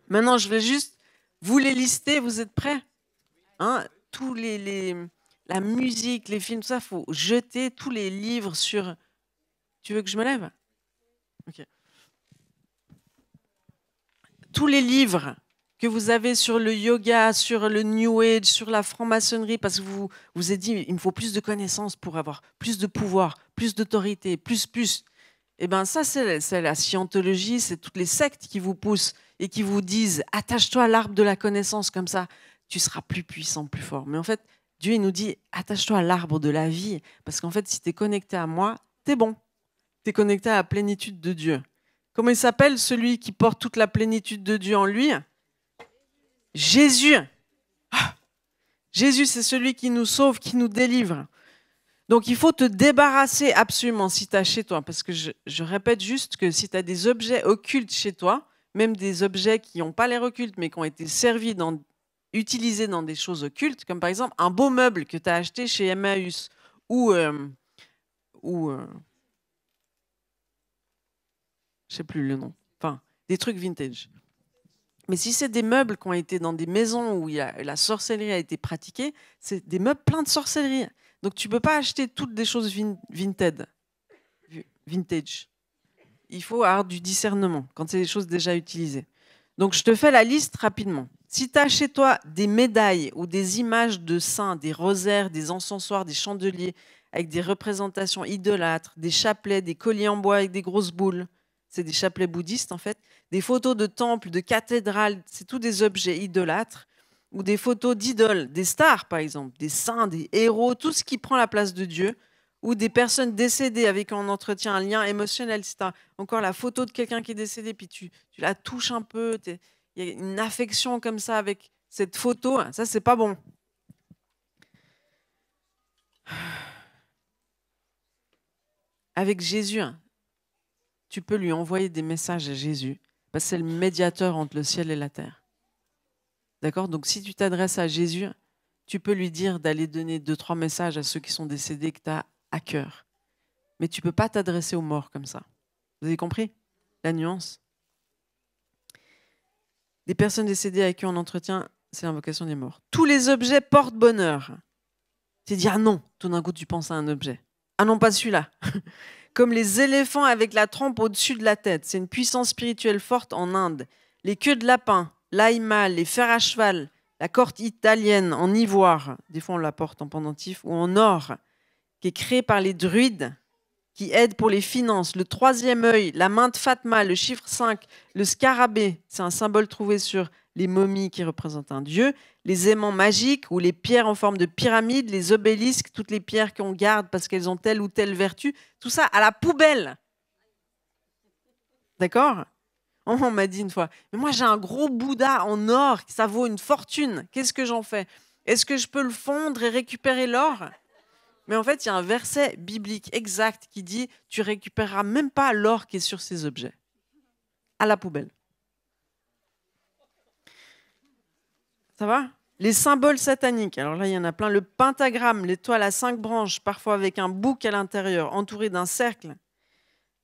Maintenant, je vais juste vous les lister. Vous êtes prêts? Hein? Tous la musique, les films, tout ça, il faut jeter tous les livres sur... Tu veux que je me lève? Ok. Tous les livres que vous avez sur le yoga, sur le New Age, sur la franc-maçonnerie, parce que vous vous êtes dit, il me faut plus de connaissances pour avoir plus de pouvoir, plus d'autorité, plus. Eh bien, ça, c'est la scientologie, c'est toutes les sectes qui vous poussent et qui vous disent, attache-toi à l'arbre de la connaissance, comme ça, tu seras plus puissant, plus fort. Mais en fait, Dieu, il nous dit, attache-toi à l'arbre de la vie, parce qu'en fait, si tu es connecté à moi, tu es bon. Tu es connecté à la plénitude de Dieu. Comment il s'appelle, celui qui porte toute la plénitude de Dieu en lui? Jésus. Ah, Jésus, c'est celui qui nous sauve, qui nous délivre. Donc, il faut te débarrasser absolument si tu as chez toi, parce que je répète juste que si tu as des objets occultes chez toi, même des objets qui n'ont pas l'air occultes, mais qui ont été servis, utilisés dans des choses occultes, comme par exemple un beau meuble que tu as acheté chez Emmaüs, ou je ne sais plus le nom, enfin, des trucs vintage. Mais si c'est des meubles qui ont été dans des maisons où la sorcellerie a été pratiquée, c'est des meubles pleins de sorcellerie. Donc, tu ne peux pas acheter toutes des choses vintage. Il faut avoir du discernement quand c'est des choses déjà utilisées. Donc, je te fais la liste rapidement. Si tu as chez toi des médailles ou des images de saints, des rosaires, des encensoirs, des chandeliers avec des représentations idolâtres, des chapelets, des colliers en bois avec des grosses boules, c'est des chapelets bouddhistes en fait, des photos de temples, de cathédrales, c'est tous des objets idolâtres, ou des photos d'idoles, des stars par exemple, des saints, des héros, tout ce qui prend la place de Dieu, ou des personnes décédées avec qui on entretient un lien émotionnel. Si tu as encore la photo de quelqu'un qui est décédé, puis tu la touches un peu, il y a une affection comme ça avec cette photo, ça c'est pas bon. Avec Jésus, tu peux lui envoyer des messages à Jésus, parce que c'est le médiateur entre le ciel et la terre. D'accord? Donc, si tu t'adresses à Jésus, tu peux lui dire d'aller donner 2-3 messages à ceux qui sont décédés que tu as à cœur. Mais tu ne peux pas t'adresser aux morts comme ça. Vous avez compris la nuance? Des personnes décédées avec qui on entretient, c'est l'invocation des morts. Tous les objets portent bonheur. Tu dis, ah non, tout d'un coup, tu penses à un objet. Ah non, pas celui-là. Comme les éléphants avec la trempe au-dessus de la tête. C'est une puissance spirituelle forte en Inde. Les queues de lapin, l'aïmal, les fers à cheval, la corde italienne en ivoire, des fois on la porte en pendentif, ou en or, qui est créée par les druides, qui aide pour les finances. Le 3e œil, la main de Fatma, le chiffre 5, le scarabée, c'est un symbole trouvé sur les momies qui représentent un dieu, les aimants magiques ou les pierres en forme de pyramide, les obélisques, toutes les pierres qu'on garde parce qu'elles ont telle ou telle vertu, tout ça à la poubelle. D'accord ? On m'a dit une fois, mais moi j'ai un gros Bouddha en or, ça vaut une fortune, qu'est-ce que j'en fais ? Est-ce que je peux le fondre et récupérer l'or ? Mais en fait, il y a un verset biblique exact qui dit « Tu récupéreras même pas l'or qui est sur ces objets. » À la poubelle. Ça va ? Les symboles sataniques. Alors là, il y en a plein. Le pentagramme, l'étoile à 5 branches, parfois avec un bouc à l'intérieur, entouré d'un cercle.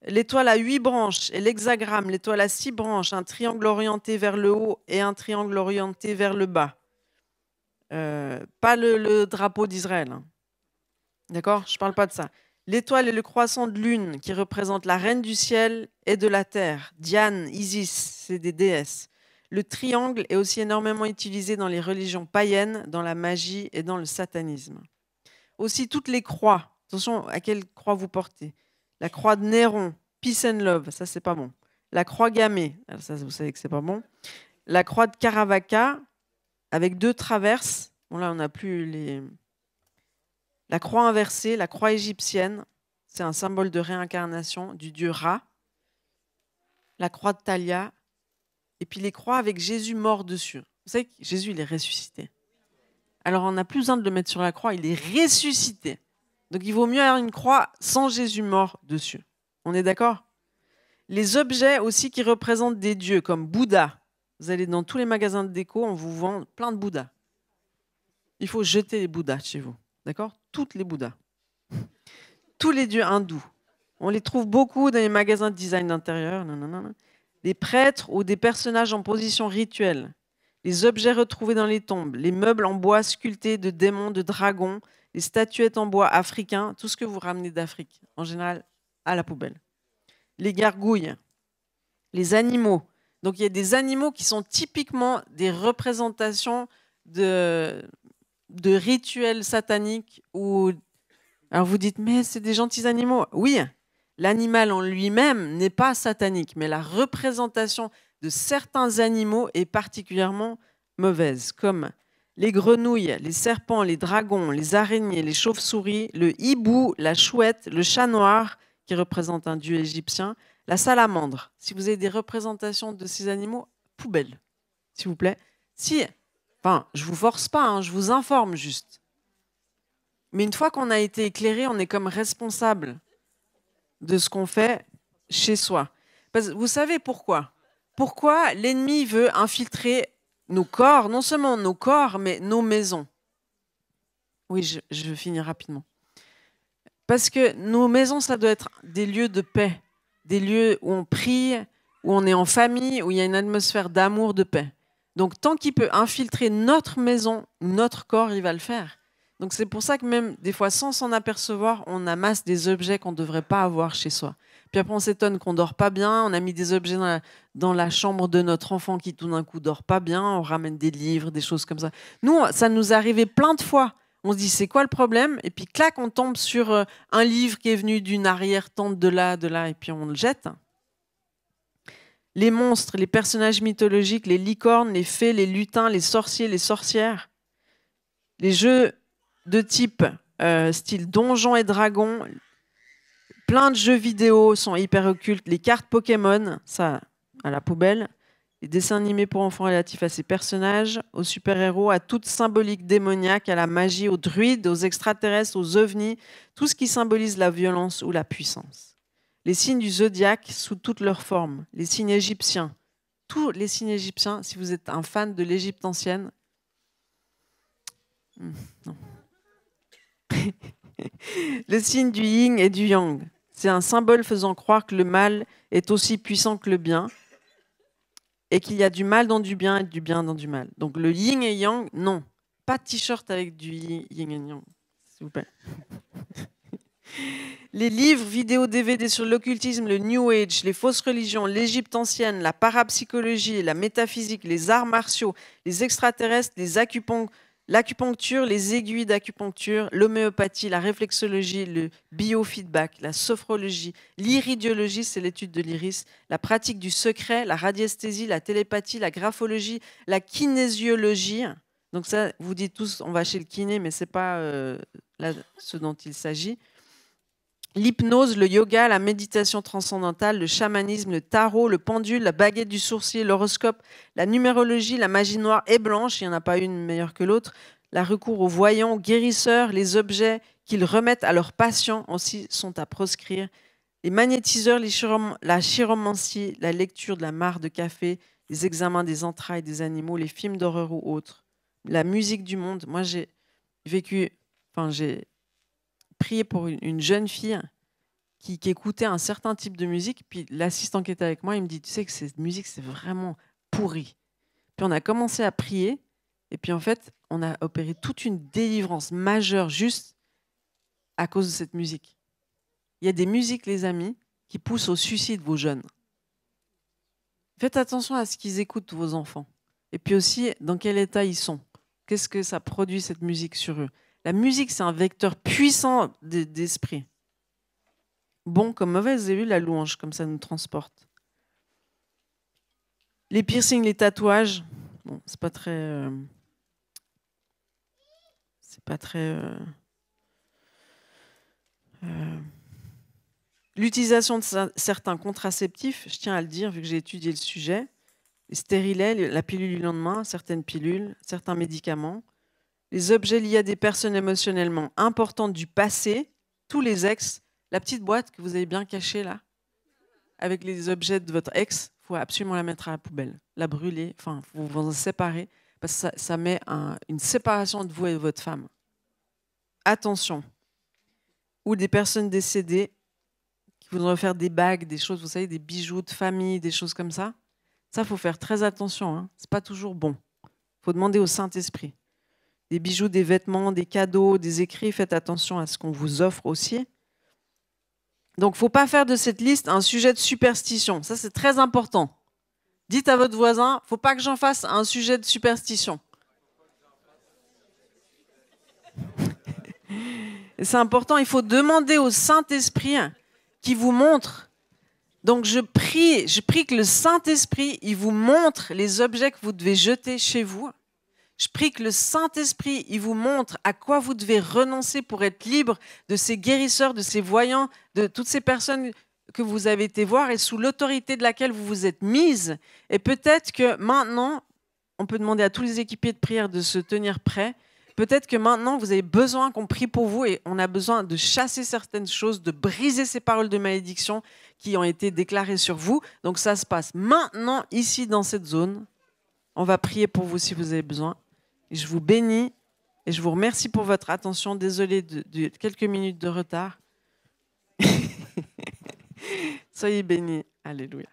L'étoile à 8 branches et l'hexagramme, l'étoile à 6 branches, un triangle orienté vers le haut et un triangle orienté vers le bas. Pas le drapeau d'Israël. Hein. D'accord ? Je ne parle pas de ça. L'étoile et le croissant de lune qui représentent la reine du ciel et de la terre. Diane, Isis, c'est des déesses. Le triangle est aussi énormément utilisé dans les religions païennes, dans la magie et dans le satanisme. Aussi toutes les croix. Attention à quelle croix vous portez. La croix de Néron, Peace and Love, ça c'est pas bon. La croix gammée, ça vous savez que c'est pas bon. La croix de Caravaca avec 2 traverses. Bon là on n'a plus les... La croix inversée, la croix égyptienne, c'est un symbole de réincarnation du dieu Ra. La croix de Thalia, et puis les croix avec Jésus mort dessus. Vous savez que Jésus, il est ressuscité. Alors on n'a plus besoin de le mettre sur la croix, il est ressuscité. Donc il vaut mieux avoir une croix sans Jésus mort dessus. On est d'accord ? Les objets aussi qui représentent des dieux, comme Bouddha. Vous allez dans tous les magasins de déco, on vous vend plein de Bouddhas. Il faut jeter les Bouddhas chez vous. D'accord ? Toutes les Bouddhas. Tous les dieux hindous. On les trouve beaucoup dans les magasins de design d'intérieur. Des prêtres ou des personnages en position rituelle. Les objets retrouvés dans les tombes. Les meubles en bois sculptés de démons, de dragons. Les statuettes en bois africains. Tout ce que vous ramenez d'Afrique. En général, à la poubelle. Les gargouilles. Les animaux. Donc il y a des animaux qui sont typiquement des représentations de rituels sataniques ou... Alors vous dites, mais c'est des gentils animaux. Oui, l'animal en lui-même n'est pas satanique, mais la représentation de certains animaux est particulièrement mauvaise, comme les grenouilles, les serpents, les dragons, les araignées, les chauves-souris, le hibou, la chouette, le chat noir, qui représente un dieu égyptien, la salamandre. Si vous avez des représentations de ces animaux, poubelle, s'il vous plaît. Si... Enfin, je ne vous force pas, hein, je vous informe juste. Mais une fois qu'on a été éclairé, on est comme responsable de ce qu'on fait chez soi. Parce que vous savez pourquoi ? Pourquoi l'ennemi veut infiltrer nos corps, non seulement nos corps, mais nos maisons ? Oui, je finis rapidement. Parce que nos maisons, ça doit être des lieux de paix, des lieux où on prie, où on est en famille, où il y a une atmosphère d'amour, de paix. Donc, tant qu'il peut infiltrer notre maison, notre corps, il va le faire. Donc, c'est pour ça que même des fois, sans s'en apercevoir, on amasse des objets qu'on ne devrait pas avoir chez soi. Puis après, on s'étonne qu'on ne dort pas bien. On a mis des objets dans la chambre de notre enfant qui, tout d'un coup, ne dort pas bien. On ramène des livres, des choses comme ça. Nous, ça nous est arrivé plein de fois. On se dit, c'est quoi le problème ? Et puis, clac, on tombe sur un livre qui est venu d'une arrière-tante de là, et puis on le jette. Les monstres, les personnages mythologiques, les licornes, les fées, les lutins, les sorciers, les sorcières. Les jeux de type style Donjons et Dragons. Plein de jeux vidéo sont hyper occultes. Les cartes Pokémon, ça, à la poubelle. Les dessins animés pour enfants relatifs à ces personnages, aux super-héros, à toute symbolique démoniaque, à la magie, aux druides, aux extraterrestres, aux ovnis, tout ce qui symbolise la violence ou la puissance. Les signes du zodiaque sous toutes leurs formes, les signes égyptiens, tous les signes égyptiens, si vous êtes un fan de l'Égypte ancienne, non. Le signe du yin et du yang, c'est un symbole faisant croire que le mal est aussi puissant que le bien et qu'il y a du mal dans du bien et du bien dans du mal. Donc le yin et yang, non. Pas de t-shirt avec du yin et yang, s'il vous plaît. Les livres, vidéos, DVD sur l'occultisme, le New Age, les fausses religions, l'Égypte ancienne, la parapsychologie, la métaphysique, les arts martiaux, les extraterrestres, les L'acupuncture, les aiguilles d'acupuncture, l'homéopathie, la réflexologie, le biofeedback, la sophrologie, l'iridiologie, c'est l'étude de l'iris, la pratique du secret, la radiesthésie, la télépathie, la graphologie, la kinésiologie. Donc ça, vous dites tous, on va chez le kiné, mais ce n'est pas là, ce dont il s'agit. L'hypnose, le yoga, la méditation transcendantale, le chamanisme, le tarot, le pendule, la baguette du sourcier, l'horoscope, la numérologie, la magie noire et blanche, il n'y en a pas une meilleure que l'autre, la recours aux voyants, aux guérisseurs, les objets qu'ils remettent à leurs patients aussi sont à proscrire, les magnétiseurs, la chiromancie, la lecture de la mare de café, les examens des entrailles des animaux, les films d'horreur ou autres, la musique du monde. Moi, j'ai prié pour une jeune fille qui écoutait un certain type de musique. Puis l'assistant qui était avec moi, il me dit, tu sais que cette musique, c'est vraiment pourri. Puis on a commencé à prier. Et puis en fait, on a opéré toute une délivrance majeure juste à cause de cette musique. Il y a des musiques, les amis, qui poussent au suicide vos jeunes. Faites attention à ce qu'ils écoutent, vos enfants. Et puis aussi, dans quel état ils sont. Qu'est-ce que ça produit, cette musique, sur eux. La musique, c'est un vecteur puissant d'esprit. Bon comme mauvais, vous avez vu la louange, comme ça nous transporte. Les piercings, les tatouages, bon, c'est pas très... L'utilisation de certains contraceptifs, je tiens à le dire, vu que j'ai étudié le sujet, les stérilets, la pilule du lendemain, certaines pilules, certains médicaments, les objets liés à des personnes émotionnellement importantes du passé, tous les ex, la petite boîte que vous avez bien cachée là, avec les objets de votre ex, il faut absolument la mettre à la poubelle, la brûler, enfin, vous vous en séparer, parce que ça met une séparation de vous et de votre femme. Attention. Ou des personnes décédées qui voudraient faire des bagues, des choses, vous savez, des bijoux de famille, des choses comme ça. Ça, il faut faire très attention, hein. Ce n'est pas toujours bon. Il faut demander au Saint-Esprit. Des bijoux, des vêtements, des cadeaux, des écrits, faites attention à ce qu'on vous offre aussi. Donc, il ne faut pas faire de cette liste un sujet de superstition. Ça, c'est très important. Dites à votre voisin, il ne faut pas que j'en fasse un sujet de superstition. C'est important, il faut demander au Saint-Esprit qui vous montre. Donc, je prie que le Saint-Esprit, il vous montre les objets que vous devez jeter chez vous. Je prie que le Saint-Esprit, il vous montre à quoi vous devez renoncer pour être libre de ces guérisseurs, de ces voyants, de toutes ces personnes que vous avez été voir et sous l'autorité de laquelle vous vous êtes mise. Et peut-être que maintenant, on peut demander à tous les équipiers de prière de se tenir prêts. Peut-être que maintenant, vous avez besoin qu'on prie pour vous et on a besoin de chasser certaines choses, de briser ces paroles de malédiction qui ont été déclarées sur vous. Donc ça se passe maintenant, ici, dans cette zone. On va prier pour vous si vous avez besoin. Et je vous bénis et je vous remercie pour votre attention. Désolé de quelques minutes de retard. Soyez bénis. Alléluia.